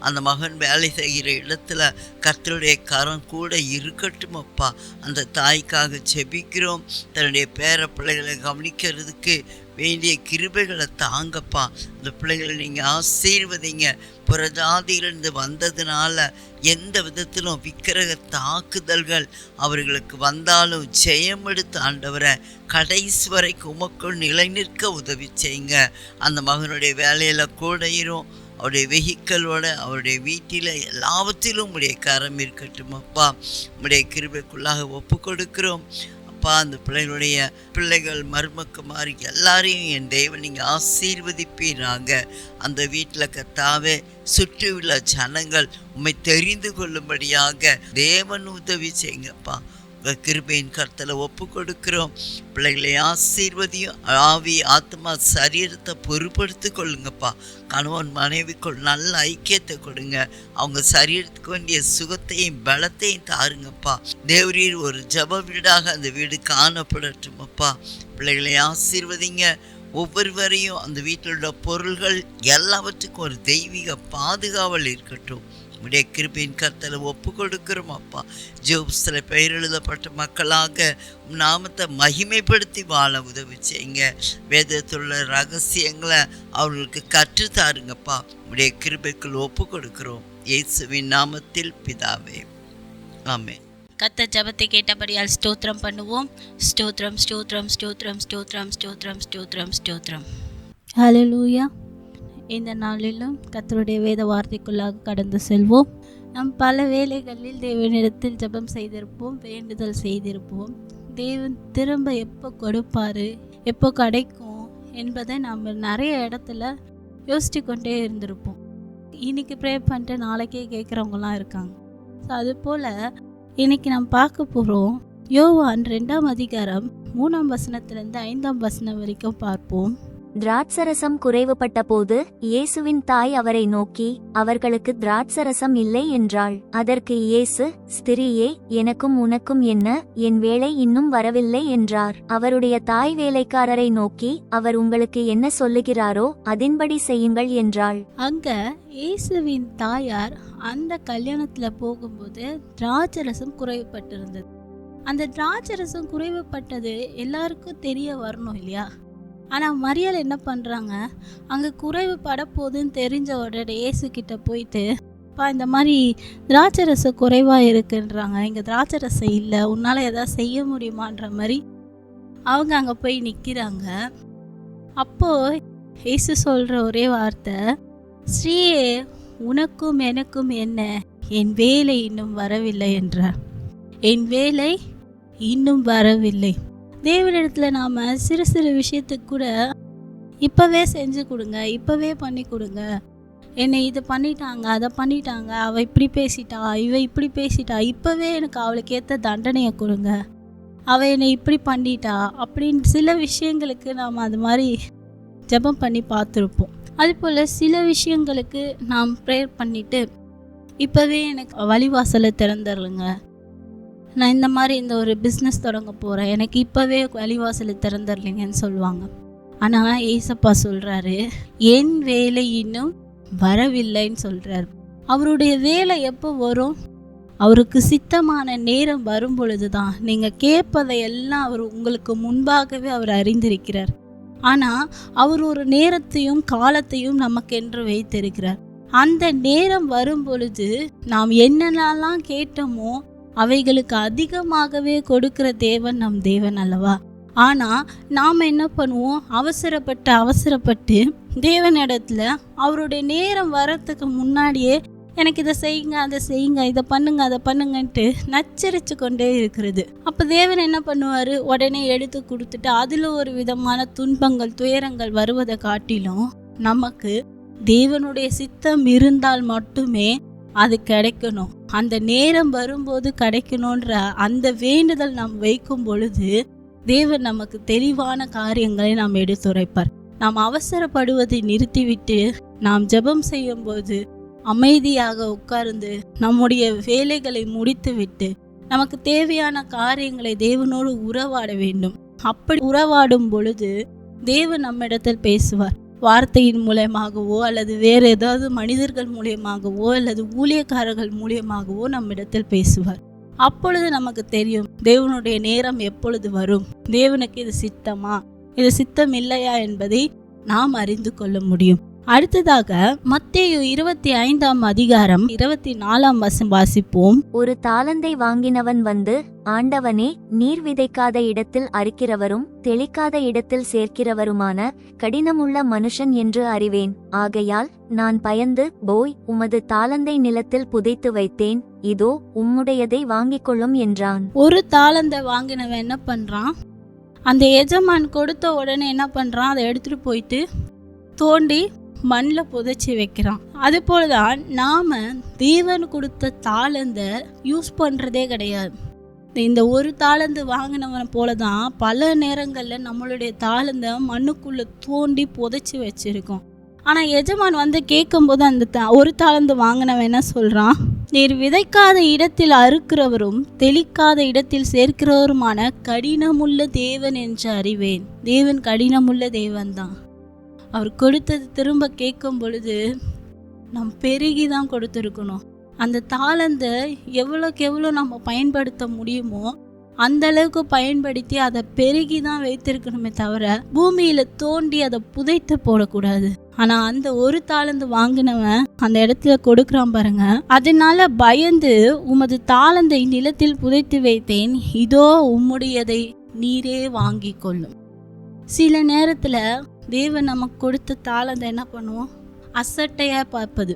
அந்த மகன் வேலை செய்கிற இடத்துல கர்த்தருடைய கரம் கூட இருக்கட்டும் அப்பா. அந்த தாய்க்காக ஜெபிக்கிறோம். தன்னுடைய பேர பிள்ளைகளை கவனிக்கிறதுக்கு வேண்டிய கிருபைகளை தாங்கப்பா. அந்த பிள்ளைகளை நீங்கள் ஆசீர்வதிங்க. புறஜாதியிலிருந்து வந்ததுனால எந்த விதத்திலும் விக்கிரக தாக்குதல்கள் அவர்களுக்கு வந்தாலும் ஜெயம் எடுத்து ஆண்டவரை கடைசி வரைக்கும் உமக்குள் நிலை நிற்க உதவி செய்யுங்க. அந்த மகனுடைய வேலையில் கூட அவருடைய வெஹிக்கலோட அவருடைய வீட்டில் எல்லாவற்றிலும் உடைய கரம் இருக்கட்டும் அப்பா. உடைய கிருபைக்குள்ளாக ஒப்பு கொடுக்கிறோம் அப்பா. அந்த பிள்ளைகள் மருமக்குமாரி எல்லாரையும் என் தேவன் நீங்கள் ஆசீர்வதிப்பீராங்க. அந்த வீட்டில் கர்த்தாவே சுற்றியுள்ள ஜனங்கள் உம்மை தெரிந்து கொள்ளும்படியாக தேவன் உதவி செய்யுங்கப்பா. உங்கள் கிருபையின் கர்த்தரை ஒப்பு கொடுக்கிறோம். பிள்ளைகளை ஆசீர்வதியும். ஆவி ஆத்மா சரீரத்தை பொறுப்படுத்தி கொள்ளுங்கப்பா. கணவன் மனைவிக்குள் நல்ல ஐக்கியத்தை கொடுங்க. அவங்க சரீரத்துக்கு வேண்டிய சுகத்தையும் பலத்தையும் தாருங்கப்பா. தேவரீர் ஒரு ஜப வீடாக அந்த வீடு காணப்படட்டும் அப்பா. பிள்ளைகளை ஆசீர்வதிங்க. ஒவ்வொருவரையும் அந்த வீட்டில் உள்ள பொருள்கள் எல்லாவற்றுக்கும் ஒரு தெய்வீக பாதுகாவல் இருக்கட்டும். உடைய கிருபையின் கர்த்தரை ஒப்பு கொடுக்கிறோம் அப்பா. ஜோப்ஸில் பெயர் எழுதப்பட்ட மக்களாக நாமத்தை மகிமைப்படுத்தி வாழ உதவி செய்யுங்க. வேதத்துள்ள ரகசியங்களை அவர்களுக்கு கற்றுத்தாருங்கப்பா. உடைய கிருபைக்குள் ஒப்பு கொடுக்கிறோம். இயேசுவின் நாமத்தில் பிதாவே, ஆமென். கர்த்தர் ஜெபத்தை கேட்டபடியால் ஸ்தோத்திரம் பண்ணுவோம். ஸ்தோத்திரம் ஸ்தோத்திரம் ஸ்தோத்திரம் ஸ்தோத்திரம் ஸ்தோத்திரம் ஸ்தோத்திரம் ஸ்தோத்திரம். ஹல்லேலூயா. இந்த நாளிலும் கர்த்தருடைய வேத வார்த்தைக்குள்ளாக கடந்து செல்வோம். நாம் பல வேளைகளில் தேவனிடத்தில் ஜெபம் செய்திருப்போம், வேண்டுதல் செய்திருப்போம். தேவன் திரும்ப எப்போ கொடுப்பாரு, எப்போ கிடைக்கும் என்பதை நம்ம நிறைய இடத்துல யோசித்து கொண்டே இருந்திருப்போம். இன்னைக்கு ப்ரே பண்ணிட்டு நாளைக்கே கேட்குறவங்களாம் இருக்காங்க. ஸோ அதுபோல் இன்னைக்கு நாம் பார்க்க போகிறோம். யோவான் 2ஆம் அதிகாரம் 3ஆம் வசனத்திலிருந்து 5ஆம் வசனம் வரைக்கும் பார்ப்போம். திராட்சரசம் குறைவுபட்ட போது இயேசுவின் தாய் அவரை நோக்கி, அவர்களுக்கு திராட்சரசம் இல்லை என்றாள். அதற்கு இயேசு, ஸ்திரீயே, எனக்கும் உனக்கும் என்ன? என் வேளை இன்னும் வரவில்லை என்றார். அவருடைய தாய் வேலைக்காரரை நோக்கி, அவர் உங்களுக்கு என்ன சொல்லுகிறாரோ அதின்படி செய்யுங்கள் என்றாள். அங்க இயேசுவின் தாயார் அந்த கல்யாணத்துல போகும்போது திராட்சரசம் குறைவுபட்டிருந்தது. அந்த திராட்சரசம் குறைவுபட்டது எல்லாருக்கும் தெரிய வரணும் இல்லையா? ஆனால் மரியாள் என்ன பண்ணுறாங்க, அங்கே குறைவு பட போகுதுன்னு தெரிஞ்ச உடனே இயேசுக்கிட்ட போயிட்டு, இந்த மாதிரி திராட்சரசம் குறைவாக இருக்குன்றாங்க, இங்கே திராட்சரசம் இல்லை, உன்னால் எதாவது செய்ய முடியுமான்ற மாதிரி அவங்க அங்கே போய் நிற்கிறாங்க. அப்போது இயேசு சொல்கிற ஒரே வார்த்தை, ஸ்ரீயே, உனக்கும் எனக்கும் என்ன? என் வேலை இன்னும் வரவில்லை என்றார். என் வேலை இன்னும் வரவில்லை. தேவனிடத்தில் நாம் சிறு சிறு விஷயத்துக்கு கூட இப்போவே செஞ்சு கொடுங்க, இப்போவே பண்ணி கொடுங்க, என்னை இதை பண்ணிட்டாங்க, அதை பண்ணிட்டாங்க, அவள் இப்படி பேசிட்டா, இவ இப்படி பேசிட்டா, இப்போவே எனக்கு அவளுக்கு ஏற்ற தண்டனையை கொடுங்க, அவள் என்னை இப்படி பண்ணிட்டா அப்படின்னு சில விஷயங்களுக்கு நாம் அது மாதிரி ஜெபம் பண்ணி பார்த்துருப்போம். அதுபோல் சில விஷயங்களுக்கு நாம் ப்ரேயர் பண்ணிவிட்டு இப்போவே எனக்கு வழிவாசலை திறந்துருங்க, நான் இந்த மாதிரி இந்த ஒரு பிஸ்னஸ் தொடங்க போகிறேன், எனக்கு இப்போவே வழிவாசலை திறந்துடலிங்கன்னு சொல்லுவாங்க. ஆனால் ஏசப்பா சொல்கிறாரு, என் வேலை இன்னும் வரவில்லைன்னு சொல்கிறார். அவருடைய வேலை எப்போ வரும்? அவருக்கு சித்தமான நேரம் வரும் பொழுது தான். நீங்கள் கேட்பதையெல்லாம் அவர் உங்களுக்கு முன்பாகவே அவர் அறிந்திருக்கிறார். ஆனால் அவர் ஒரு நேரத்தையும் காலத்தையும் நமக்கென்று வைத்திருக்கிறார். அந்த நேரம் வரும் பொழுது நாம் என்னென்னலாம் கேட்டோமோ அவைகளுக்கு அதிகமாகவே கொடுக்கிற தேவன் நம் தேவன் அல்லவா? ஆனால் நாம் என்ன பண்ணுவோம், அவசரப்பட்டு தேவனிடத்துல அவருடைய நேரம் வரத்துக்கு முன்னாடியே எனக்கு இதை செய்யுங்க, அதை செய்யுங்க, இதை பண்ணுங்க, அதை பண்ணுங்கன்ட்டு நச்சரித்து கொண்டே இருக்கிறது. அப்போ தேவன் என்ன பண்ணுவார், உடனே எடுத்து கொடுத்துட்டு அதில் ஒரு விதமான துன்பங்கள் துயரங்கள் வருவதை காட்டிலும் நமக்கு தேவனுடைய சித்தம் இருந்தால் மட்டுமே அது கிடைக்கணும். அந்த நேரம் வரும்போது கிடைக்கணுன்ற அந்த வேண்டுதல் நாம் வைக்கும் பொழுது தேவன் நமக்கு தெளிவான காரியங்களை நாம் எடுத்துரைப்பார். நாம் அவசரப்படுவதை நிறுத்திவிட்டு நாம் ஜெபம் செய்யும் போது அமைதியாக உட்கார்ந்து நம்முடைய வேலைகளை முடித்துவிட்டு நமக்கு தேவையான காரியங்களை தேவனோடு உறவாட வேண்டும். அப்படி உறவாடும் பொழுது தேவன் நம்மிடத்தில் பேசுவார். வார்த்தையின் மூலமாகவோ அல்லது வேறு ஏதாவது மனிதர்கள் மூலியமாகவோ அல்லது ஊழியக்காரர்கள் மூலியமாகவோ நம்மிடத்தில் பேசுவார். அப்பொழுது நமக்கு தெரியும் தேவனுடைய நேரம் எப்பொழுது வரும், தேவனுக்கு இது சித்தமா இது சித்தம் இல்லையா என்பதை நாம் அறிந்து கொள்ள முடியும். அடுத்ததாக மத்தேயு 25 அதிகாரம் 24 வாசிப்போம். ஒரு தாலந்தை வாங்கினவன் வந்து, ஆண்டவனே, நீர் விதைக்காத இடத்தில் அறுக்கிறவரும் தெளிக்காத இடத்தில் சேர்க்கிறவருமான கடினமுள்ள மனுஷன் என்று அறிவேன். ஆகையால் நான் பயந்து போய் உமது தாலந்தை நிலத்தில் புதைத்து வைத்தேன். இதோ உம்முடையதை வாங்கிக் கொள்ளும் என்றான். ஒரு தாலந்தை வாங்கினவன் என்ன பண்றான்? அந்த எஜமான் கொடுத்த உடனே என்ன பண்றான்? அதை எடுத்துட்டு போயிட்டு தோண்டி மண்ணில் புதைச்சி வைக்கிறான். அது போலதான் நாம தேவன் கொடுத்த தாளந்தை யூஸ் பண்றதே கிடையாது. இந்த ஒரு தாளந்து வாங்கினவன் போலதான் பல நேரங்கள்ல நம்மளுடைய தாளந்தை மண்ணுக்குள்ள தோண்டி புதைச்சி வச்சிருக்கோம். ஆனா எஜமான் வந்து கேட்கும் போது அந்த ஒரு தாளந்து வாங்கினவன் என்ன சொல்றான்? நீர் விதைக்காத இடத்தில் அறுக்கிறவரும் தெளிக்காத இடத்தில் சேர்க்கிறவருமான கடினமுள்ள தேவன் என்று அறிவேன். தேவன் கடினமுள்ள தேவன் தான். அவர் கொடுத்தது திரும்ப கேட்கும் பொழுது நம் பெருகி தான் கொடுத்துருக்கணும். அந்த தாளந்தை எவ்வளோக்கு எவ்வளோ நம்ம பயன்படுத்த முடியுமோ அந்த அளவுக்கு பயன்படுத்தி அதை பெருகி தான் வைத்திருக்கணுமே தவிர பூமியில தோண்டி அதை புதைத்து போடக்கூடாது. ஆனா அந்த ஒரு தாளந்து வாங்கினவன் அந்த இடத்துல கொடுக்குறான் பாருங்க. அதனால பயந்து உமது தாளந்தை நிலத்தில் புதைத்து வைத்தேன், இதோ உம்முடையதை நீரே வாங்கி கொள்ளும். சில நேரத்துல தேவன் நமக்கு கொடுத்த தாளந்தை என்ன பண்ணுவோம்? அசட்டையா பார்ப்பது.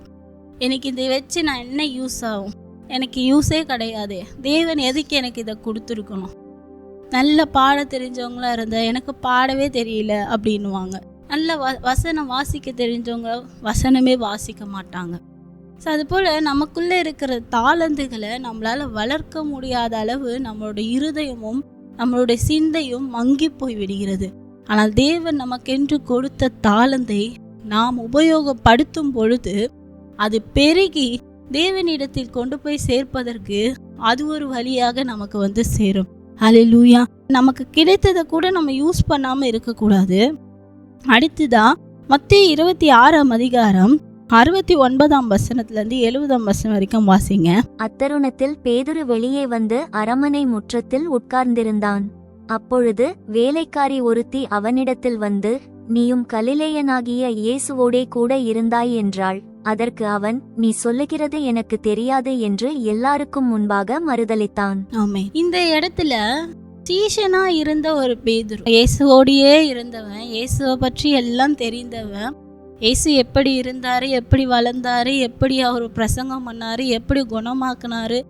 எனக்கு இதை வச்சு நான் என்ன யூஸ் ஆகும்? எனக்கு யூஸே கிடையாது. தேவன் எதுக்கு எனக்கு இதை கொடுத்துருக்கணும்? நல்ல பாட தெரிஞ்சவங்களா இருந்தா எனக்கு பாடவே தெரியல அப்படின்வாங்க. நல்ல வசனம் வாசிக்க தெரிஞ்சவங்க வசனமே வாசிக்க மாட்டாங்க. ஸோ அதுபோல் நமக்குள்ளே இருக்கிற தாளந்துகளை நம்மளால் வளர்க்க முடியாத அளவு நம்மளுடைய இருதயமும் நம்மளுடைய சிந்தையும் மங்கி போய் விடுகிறது. ஆனால் தேவன் நமக்கென்று கொடுத்த தாளந்தை நாம் உபயோகப்படுத்தும் பொழுது அது பெருகி தேவனிடத்தில் கொண்டு போய் சேர்ப்பதற்கு அது ஒரு வழியாக நமக்கு வந்து சேரும். ஹல்லேலூயா. நமக்கு கிடைத்ததை கூட நம்ம யூஸ் பண்ணாம இருக்கக்கூடாது. அடுத்துதான் மத்தேயு 26 அதிகாரம் 69 வசனத்திலிருந்து 70 வசனம் வரைக்கும் வாசிங்க. அத்தருணத்தில் பேதுரு வெளியே வந்து அரமனை முற்றத்தில் உட்கார்ந்திருந்தான். அப்பொழுது வேலைக்காரி ஒருத்தி அவனிடத்தில் வந்து, நீயும் கலிலேயனாகிய இயேசுவோடே கூட இருந்தாய் என்றாள். அதற்கு அவன், நீ சொல்லுகிறது எனக்கு தெரியாது என்று எல்லாருக்கும் முன்பாக மறுதலித்தான். ஆமென். இந்த இடத்துல சீஷனா இருந்த ஒரு பேதுரு, இயேசுவோடையே இருந்தவன், இயேசுவை பற்றி எல்லாம் தெரிந்தவன், இயேசு எப்படி இருந்தாரு, எப்படி வளர்ந்தாரு, எப்படி அவர் பிரசங்கம் பண்ணாரு, எப்படி குணமாக்குனாரு,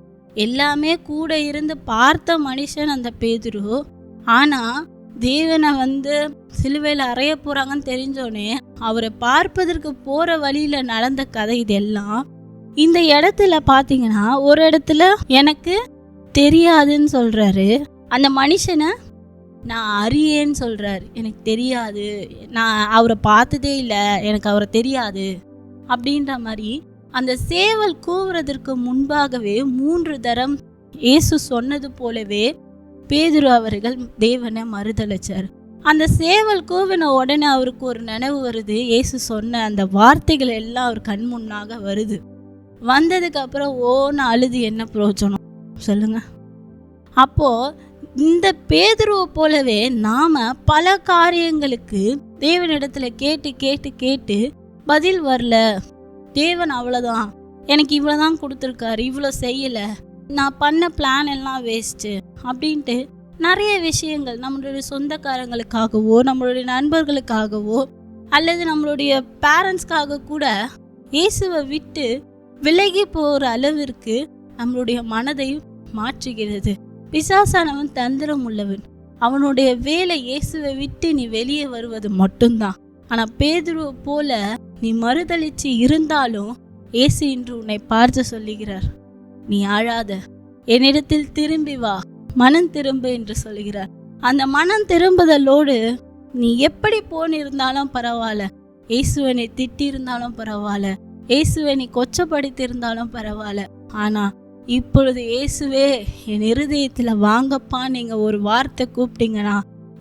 எல்லாமே கூட இருந்து பார்த்த மனுஷன் அந்த பேதுரு. ஆனா தேவனை வந்து சிலுவையில் அறைய போறாங்கன்னு தெரிஞ்சோடனே அவரை பார்ப்பதற்கு போற வழியில நடந்த கதை இதெல்லாம். இந்த இடத்துல பாத்தீங்கன்னா ஒரு இடத்துல எனக்கு தெரியாதுன்னு சொல்றாரு, அந்த மனுஷனை நான் அறியேன்னு சொல்றாரு. எனக்கு தெரியாது, நான் அவரை பார்த்ததே இல்லை, எனக்கு அவரை தெரியாது அப்படின்ற மாதிரி. அந்த சேவல் கூவுறதற்கு முன்பாகவே 3 தரம் இயேசு சொன்னது போலவே பேதுரு அவர்கள் தேவனை மறுதலிச்சார். அந்த சேவல் கூவின உடனே அவருக்கு ஒரு நினைவு வருது. இயேசு சொன்ன அந்த வார்த்தைகள் எல்லாம் அவர் கண் முன்னாக வருது. வந்ததுக்கு அப்புறம் ஓன்னு அழுது என்ன பிரயோஜனம் சொல்லுங்க? அப்போ இந்த பேதுருவை போலவே நாம பல காரியங்களுக்கு தேவனிடத்துல கேட்டு கேட்டு கேட்டு பதில் வரல. தேவன் அவ்வளவுதான், எனக்கு இவ்வளவுதான் கொடுத்துருக்காரு, இவ்வளோ செய்யல, நான் பண்ண பிளான் எல்லாம் வேஸ்ட்டு அப்படின்ட்டு நிறைய விஷயங்கள் நம்மளுடைய சொந்தக்காரங்களுக்காகவோ நம்மளுடைய நண்பர்களுக்காகவோ அல்லது நம்மளுடைய பேரண்ட்ஸ்க்காக கூட இயேசுவை விட்டு விலகி போகிற அளவிற்கு நம்மளுடைய மனதை மாற்றுகிறது. பிசாசானவன் தந்திரம் உள்ளவன். அவனுடைய வேலை இயேசுவை விட்டு நீ வெளியே வருவது மட்டும்தான். ஆனா பேதுருவை போல நீ மறுதலிச்சு இருந்தாலும் இயேசு இன்று உன்னை பார்த்து சொல்லுகிறார், நீ அழாத, என்னிடத்தில் திரும்பி வா, மனம் திரும்பு என்று சொல்லுகிறார். அந்த மனம் திரும்புதலோடு நீ எப்படி போனிருந்தாலும் பரவாயில்ல, இயேசுவனை திட்டி இருந்தாலும் பரவாயில்ல, இயேசுவனை கொச்சப்படுத்தி இருந்தாலும் பரவாயில்ல, ஆனா இப்பொழுது இயேசுவே என் இருதயத்துல வாங்கப்பா நீங்க ஒரு வார்த்தை கூப்பிட்டீங்கன்னா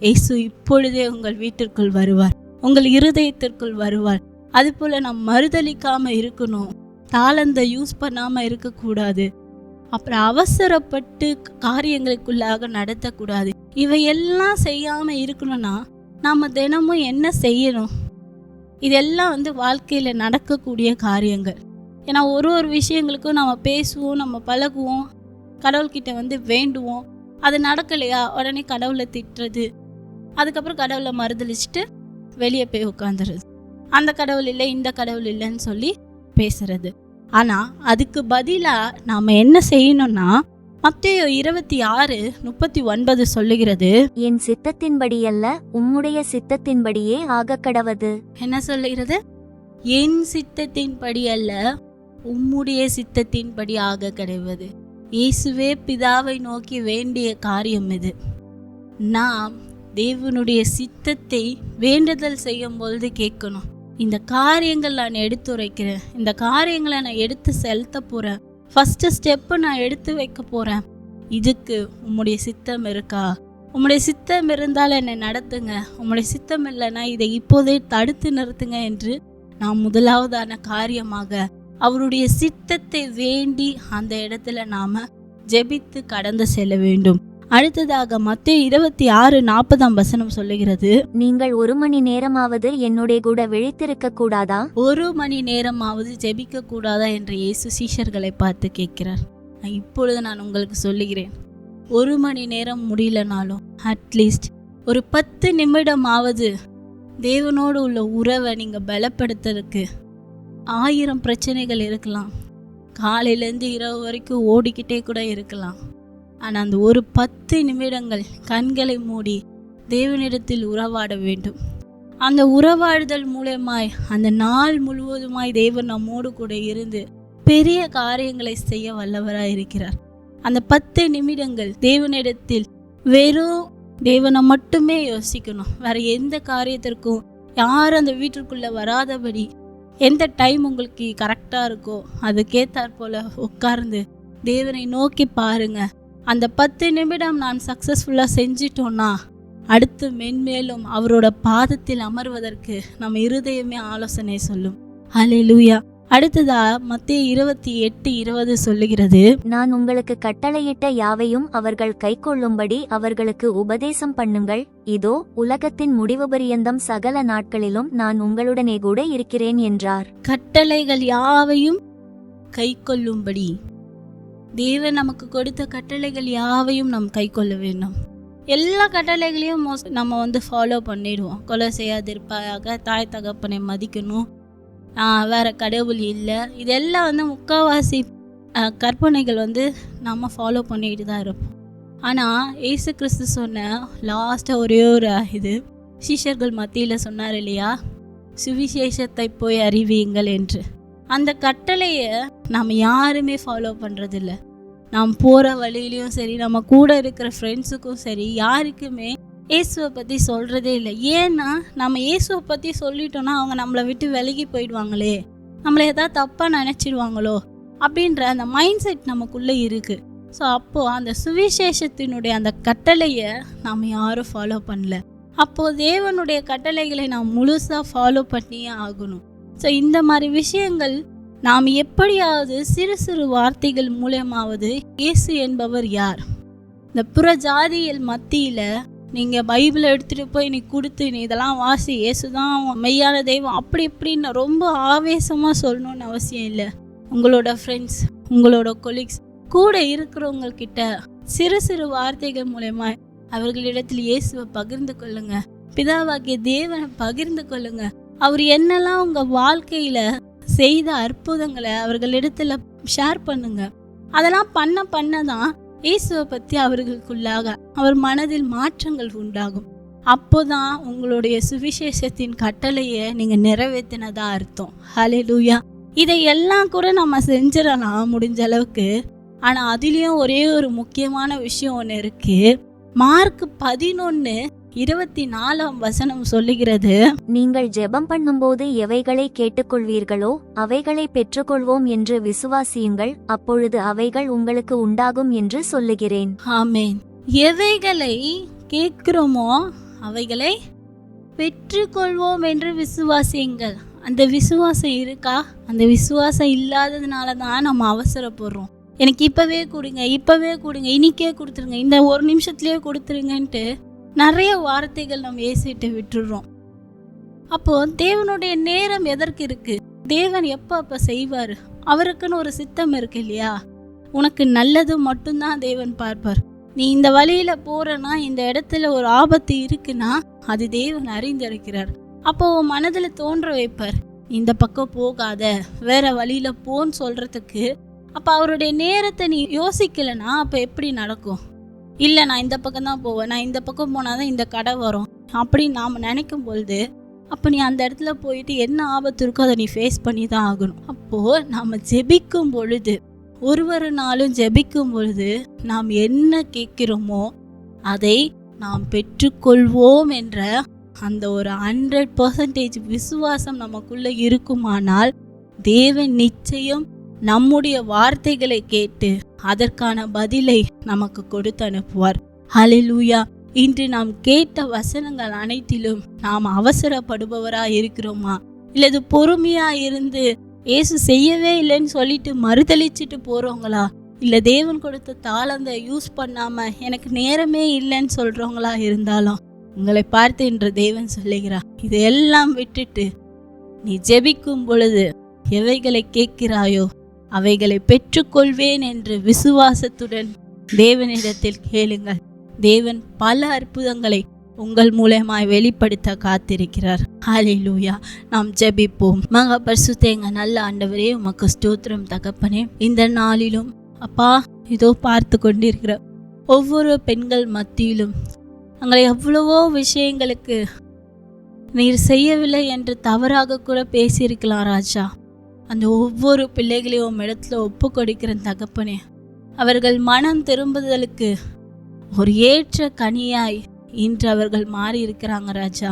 இயேசு இப்பொழுதே உங்கள் வீட்டிற்குள் வருவார், உங்கள் இருதயத்திற்குள் வருவார். அது போல நாம் மறுதலிக்காம இருக்கணும், தாளந்தை யூஸ் பண்ணாம இருக்கக்கூடாது, அப்புறம் அவசரப்பட்டு காரியங்களுக்குள்ளாக நடத்தக்கூடாது. இவையெல்லாம் செய்யாம இருக்கணும்னா நாம தினமும் என்ன செய்யணும்? இதெல்லாம் வாழ்க்கையில நடக்கக்கூடிய காரியங்கள். ஏன்னா ஒரு விஷயங்களுக்கும் நம்ம பேசுவோம், நம்ம பழகுவோம், கடவுள்கிட்ட வேண்டுவோம், அது நடக்கலையா உடனே கடவுளை திட்டுறது, அதுக்கப்புறம் கடவுளை மறுதலிச்சுட்டு வெளியே போய் உட்காந்துறது, அந்த கடவுள் இல்லை இந்த கடவுள் இல்லைன்னு சொல்லி பேசுறது. ஆனா அதுக்கு பதிலா நாம என்ன செய்யணும்னா மத்தேயு 26:39 சொல்லுகிறது, என் சித்தத்தின்படியல்ல உம்முடைய சித்தத்தின்படியே ஆகக்கடவது. என்ன சொல்லுகிறது? என் சித்தத்தின்படி அல்ல உம்முடைய சித்தத்தின்படி ஆக கிடைவது. இயேசுவே பிதாவை நோக்கி வேண்டிய காரியம் இது. நாம் தேவனுடைய சித்தத்தை வேண்டுதல் செய்யும் பொழுது கேட்கணும், இந்த காரியங்கள் நான் எடுத்துரைக்கிறேன், இந்த காரியங்களை நான் எடுத்து செலுத்த போறேன், ஃபர்ஸ்ட் ஸ்டெப்பு நான் எடுத்து வைக்க போறேன், இதுக்கு உம்முடைய சித்தம் இருக்கா? உம்முடைய சித்தம் இருந்தால் என்னை நடத்துங்க, உம்முடைய சித்தம் இல்லைன்னா இதை இப்போதே தடுத்து நிறுத்துங்க என்று நாம் முதலாவதான காரியமாக அவருடைய சித்தத்தை வேண்டி அந்த இடத்துல நாம ஜெபித்து கடந்து செல்ல வேண்டும். அடுத்ததாக மத்தேயு 26:40 சொல்லுகிறது, நீங்கள் 1 மணி நேரமாவது என்னுடைய கூட விழித்திருக்க கூடாதா? 1 மணி நேரமாவது ஜெபிக்க கூடாதா என்று இயேசு சீஷர்களை பார்த்து கேட்கிறார். இப்பொழுது நான் உங்களுக்கு சொல்லுகிறேன், 1 மணி நேரம் முடியலனாலும் அட்லீஸ்ட் ஒரு 10 நிமிடமாவது தேவனோடு உள்ள உறவை நீங்க பலப்படுத்துறதுக்கு 1000 பிரச்சனைகள் இருக்கலாம், காலையிலேருந்து இரவு வரைக்கும் ஓடிக்கிட்டே கூட இருக்கலாம். ஆனால் அந்த ஒரு 10 நிமிடங்கள் கண்களை மூடி தேவனிடத்தில் உறவாட வேண்டும். அந்த உறவாடுதல் மூலமாய் அந்த நாள் முழுவதுமாய் தேவன் நம்மோடு கூட இருந்து பெரிய காரியங்களை செய்ய வல்லவராய் இருக்கிறார். அந்த 10 நிமிடங்கள் தேவனிடத்தில் வெறும் தேவனை மட்டுமே யோசிக்கணும், வேற எந்த காரியத்திற்கும் யாரும் அந்த வீட்டிற்குள்ள வராதபடி எந்த டைம் உங்களுக்கு கரெக்டாக இருக்கோ அதுக்கேற்றாற் போல உட்கார்ந்து தேவனை நோக்கி பாருங்க. அந்த 10 நிமிடம் நான் சக்ஸஸ்ஃபுல்லாக செஞ்சிட்டோன்னா அடுத்து மென்மேலும் அவரோட பாதத்தில் அமர்வதற்கு நம்ம இருதயமே ஆலோசனை சொல்லும். ஹல்லேலூயா. அடுத்ததா மத்தேயு 28:20 சொல்லுகிறது, நான் உங்களுக்கு கட்டளையிட்ட யாவையும் அவர்கள் கைக்கொள்ளும்படி அவர்களுக்கு உபதேசம் பண்ணுங்கள், இதோ உலகத்தின் முடிவு பரியந்தம் சகல நாட்களிலும் நான் உங்களுடனே கூட இருக்கிறேன் என்றார். கட்டளைகள் யாவையும் கைக்கொள்ளும்படி, தேவன் நமக்கு கொடுத்த கட்டளைகள் யாவையும் நாம் கைக்கொள்ள வேண்டும். எல்லா கட்டளைகளையும் நம்ம ஃபாலோ பண்ணிடுவோம். கொலை செய்யாதிருப்பாயாக, தாய் தகப்பனை மதிக்கணும், வேற கடவுள் இல்லை, இதெல்லாம் முக்கால்வாசி கற்பனைகள் நம்ம ஃபாலோ பண்ணிட்டு தான் இருப்போம். ஆனால் இயேசு கிறிஸ்து சொன்ன லாஸ்ட்டாக ஒரே ஒரு இது சீஷர்கள் மத்தியில் சொன்னார் இல்லையா, சுவிசேஷத்தை போய் அறிவியுங்கள் என்று. அந்த கட்டளையை நாம் யாருமே ஃபாலோ பண்ணுறதில்ல. நாம் போகிற வழியிலையும் சரி, நம்ம கூட இருக்கிற ஃப்ரெண்ட்ஸுக்கும் சரி, யாருக்குமே இயேசுவை பற்றி சொல்கிறதே இல்லை. ஏன்னா நம்ம இயேசுவை பற்றி சொல்லிட்டோன்னா அவங்க நம்மளை விட்டு விலகி போயிடுவாங்களே, நம்மளை ஏதாவது தப்பாக நினச்சிடுவாங்களோ அப்படின்ற அந்த மைண்ட் செட் நமக்குள்ளே இருக்குது. ஸோ அப்போது அந்த சுவிசேஷத்தினுடைய அந்த கட்டளையை நாம் யாரும் ஃபாலோ பண்ணல. அப்போது தேவனுடைய கட்டளைகளை நாம் முழுசாக ஃபாலோ பண்ணியே ஆகணும். ஸோ இந்த மாதிரி விஷயங்கள் நாம் எப்படியாவது சிறு சிறு வார்த்தைகள் மூலமாவது இயேசு என்பவர் யார், இந்த புற ஜாதிகள் மத்தியில் நீங்கள் பைபிளை எடுத்துகிட்டு போய் நீ கொடுத்து நீ இதெல்லாம் வாசி, இயேசு தான் மெய்யான தெய்வம் அப்படி இப்படின்னு ரொம்ப ஆவேசமாக சொல்லணும்னு அவசியம் இல்லை. உங்களோட ஃப்ரெண்ட்ஸ், உங்களோட கொலீக்ஸ், கூட இருக்கிறவங்கக்கிட்ட சிறு சிறு வார்த்தைகள் மூலமா அவர்களிடத்தில் இயேசுவை பகிர்ந்து கொள்ளுங்க, பிதாவாகிய தேவனை பகிர்ந்து கொள்ளுங்க. அவர் என்னெல்லாம் உங்கள் வாழ்க்கையில் செய்த அற்புதங்களை அவர்களிடத்துல ஷேர் பண்ணுங்க. அதெல்லாம் பண்ண தான் இயேசுவை பற்றி அவர்களுக்குள்ளாக அவர் மனதில் மாற்றங்கள் உண்டாகும். அப்போதான் உங்களுடைய சுவிசேஷத்தின் கட்டளையை நீங்கள் நிறைவேற்றினதா அர்த்தம். ஹல்லேலூயா. இதையெல்லாம் கூட நம்ம செஞ்சிடலாம் முடிஞ்ச அளவுக்கு. ஆனால் அதுலேயும் ஒரே ஒரு முக்கியமான விஷயம் ஒன்று இருக்குது. மார்க் 11:24 சொல்லுகிறது, நீங்கள் ஜெபம் பண்ணும்போது எவைகளை கேட்டுக்கொள்வீர்களோ அவைகளை பெற்றுக்கொள்வோம் என்று விசுவாசியுங்கள், அப்பொழுது அவைகள் உங்களுக்கு உண்டாகும் என்று சொல்லுகிறேன். ஆமென். எவைகளை கேட்கிறோமோ அவைகளை பெற்றுக்கொள்வோம் என்று விசுவாசியுங்கள். அந்த விசுவாசம் இருக்கா? அந்த விசுவாசம் இல்லாததுனால தான் நம்ம அவசரப்படுறோம். எனக்கு இப்போவே கொடுங்க, இப்போவே கொடுங்க, இன்னிக்கே கொடுத்துருங்க, இந்த ஒரு நிமிஷத்துலேயே கொடுத்துருங்கன்ட்டு நிறைய வார்த்தைகள் நம்ம ஏசிட்டு விட்டுடுறோம். அப்போது தேவனுடைய நேரம் எதற்கு இருக்குது? தேவன் எப்போ அப்போ செய்வார்? அவருக்குன்னு ஒரு சித்தம் இருக்கு இல்லையா? உனக்கு நல்லது மட்டும்தான் தேவன் பார்ப்பார். நீ இந்த வழியில் போகிறனா, இந்த இடத்துல ஒரு ஆபத்து இருக்குன்னா அது தேவன் அறிந்திருக்கிறார். அப்போ உன் மனதில் தோன்ற வைப்பார், இந்த பக்கம் போகாத, வேற வழியில் போன்னு சொல்கிறதுக்கு. அப்போ அவருடைய நேரத்தை நீ யோசிக்கலைன்னா அப்போ எப்படி நடக்கும்? இல்லை, நான் இந்த பக்கம் தான் போவேன், நான் இந்த பக்கம் போனால் தான் இந்த கடை வரும் அப்படின்னு நாம் நினைக்கும் பொழுது அப்போ நீ அந்த இடத்துல போயிட்டு என்ன ஆபத்து இருக்கோ அதை நீ ஃபேஸ் பண்ணி தான் ஆகணும். அப்போது நாம் ஜெபிக்கும் பொழுது, ஒவ்வொரு நாளும் ஜெபிக்கும் பொழுது நாம் என்ன கேட்கிறோமோ அதை நாம் பெற்றுக்கொள்வோம் என்ற அந்த ஒரு 100% விசுவாசம் நமக்குள்ளே இருக்குமானால் தேவன் நிச்சயம் நம்முடைய வார்த்தைகளை கேட்டு அதற்கான பதிலை நமக்கு கொடுத்து அனுப்புவார். ஹல்லேலூயா. இன்று நாம் கேட்ட வசனங்கள் அனைத்திலும் நாம் அவசரப்படுபவராக இருக்கிறோமா? இல்லது பொறுமையாக இருந்து இயேசு செய்யவே இல்லைன்னு சொல்லிட்டு மறுதளிச்சுட்டு போகிறவங்களா? இல்லை தேவன் கொடுத்த தாளந்தை யூஸ் பண்ணாமல் எனக்கு நேரமே இல்லைன்னு சொல்கிறவங்களா இருந்தாலும் உங்களை பார்த்து இன்று தேவன் சொல்லுகிறார், இதையெல்லாம் விட்டுட்டு நீ ஜெபிக்கும் பொழுது எவைகளை கேட்கிறாயோ அவைகளை பெற்றுக்கொள்வேன் என்று விசுவாசத்துடன் தேவனிடத்தில் கேளுங்கள். தேவன் பல அற்புதங்களை உங்கள் மூலமாய் வெளிப்படுத்த காத்திருக்கிறார். ஹல்லேலூயா. நாம் ஜெபிப்போம். மகா பரிசுத்த எங்கள் நல்ல ஆண்டவரே, உமக்கு ஸ்தோத்திரம் தகப்பனே. இந்த நாளிலும் அப்பா, இதோ பார்த்து கொண்டிருக்கிற ஒவ்வொரு பெண்கள் மத்தியிலும் நாங்கள் எவ்வளவோ விஷயங்களுக்கு நீர் செய்யவில்லை என்று தவறாக கூட பேசியிருக்கலாம் ராஜா. அந்த ஒவ்வொரு பிள்ளைகளையும் இடத்துல ஒப்பு கொடுக்கிற தகப்பனே, அவர்கள் மனம் திரும்புதலுக்கு ஒரு ஏற்ற கனியாய் இன்று அவர்கள் மாறி இருக்கிறாங்க ராஜா.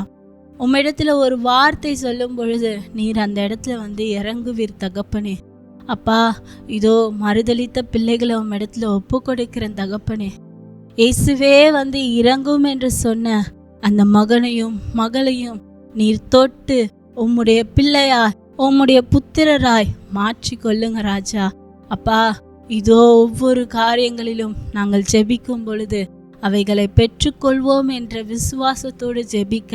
உம்மிடத்துல ஒரு வார்த்தை சொல்லும் பொழுது நீர் அந்த இடத்துல வந்து இறங்குவீர் தகப்பனே. அப்பா, இதோ மறுதளித்த பிள்ளைகளை உம்மிடத்துல ஒப்பு கொடுக்கிற தகப்பனே. இயேசுவே வந்து இறங்கும் என்று சொன்ன அந்த மகனையும் மகளையும் நீர் தொட்டு உம்முடைய பிள்ளையாய், உம்முடைய புத்திரராய் மாற்றி கொள்ளுங்க ராஜா. அப்பா, இதோ ஒவ்வொரு காரியங்களிலும் நாங்கள் ஜெபிக்கும் பொழுது அவைகளை பெற்றுக்கொள்வோம் என்ற விசுவாசத்தோடு ஜெபிக்க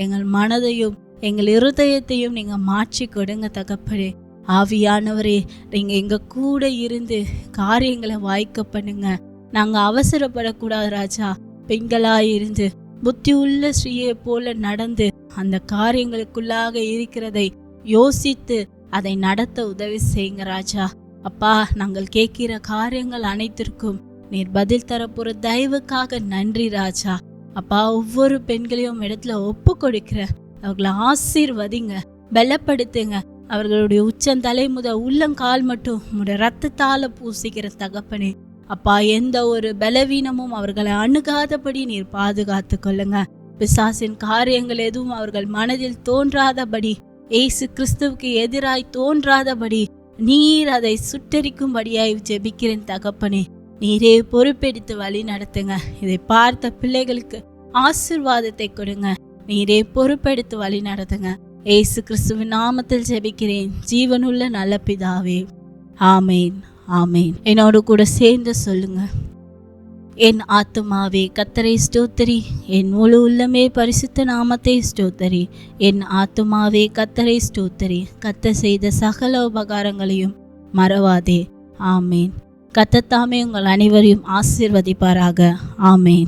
எங்கள் மனதையும் எங்கள் இருதயத்தையும் நீங்க மாற்றி கொடுங்க தகப்பனே. ஆவியானவரே, நீங்க எங்க கூட இருந்து காரியங்களை வாய்க்க பண்ணுங்க. நாங்க அவசரப்படக்கூடாது ராஜா. பெண்களாயிருந்து புத்தி உள்ள ஸ்ரீயை போல நடந்து அந்த காரியங்களுக்குள்ளாக இருக்கிறதை யோசித்து அதை நடத்த உதவி செய்யுங்க ராஜா. அப்பா, நாங்கள் கேட்கிற காரியங்கள் அனைத்திற்கும் நீர் பதில் தரப்போற தயவுக்காக நன்றி ராஜா. அப்பா, ஒவ்வொரு பெண்களையும் இடத்துல ஒப்பு கொடுக்கிற, அவர்களை ஆசீர்வதிங்க, பலப்படுத்துங்க. அவர்களுடைய உச்சந்தலை முதல் உள்ளங்கால் மட்டும் உங்களுடைய ரத்தத்தால பூசிக்கிற தகப்பனே. அப்பா, எந்த ஒரு பலவீனமும் அவர்களை அணுகாதபடி நீர் பாதுகாத்து கொள்ளுங்க. பிசாசின் காரியங்கள் எதுவும் அவர்கள் மனதில் தோன்றாதபடி, இயேசு கிறிஸ்துவுக்கு எதிராய் தோன்றாதபடி நீர் அதை சுட்டரிக்கும்படியாய் ஜெபிக்கிறேன் தகப்பனே. நீரே பொறுப்பெடுத்து வழி நடத்துங்க. இதை பார்த்த பிள்ளைகளுக்கு ஆசீர்வாதத்தை கொடுங்க. நீரே பொறுப்பெடுத்து வழி நடத்துங்க. இயேசு கிறிஸ்துவின் நாமத்தில் ஜெபிக்கிறேன் ஜீவனுள்ள நல்ல பிதாவே, ஆமேன், ஆமேன். என்னோடு கூட சேர்ந்து சொல்லுங்க. என் ஆத்துமாவே கர்த்தரை ஸ்தோத்திரி, என் முழு உள்ளமே பரிசுத்த நாமத்தை ஸ்தோத்திரி. என் ஆத்துமாவே கர்த்தரை ஸ்தோத்திரி, கர்த்தர் செய்த சகல உபகாரங்களையும் மறவாதே. ஆமேன். கர்த்தர் தாமே உங்கள் அனைவரையும் ஆசீர்வதிப்பாராக. ஆமேன்.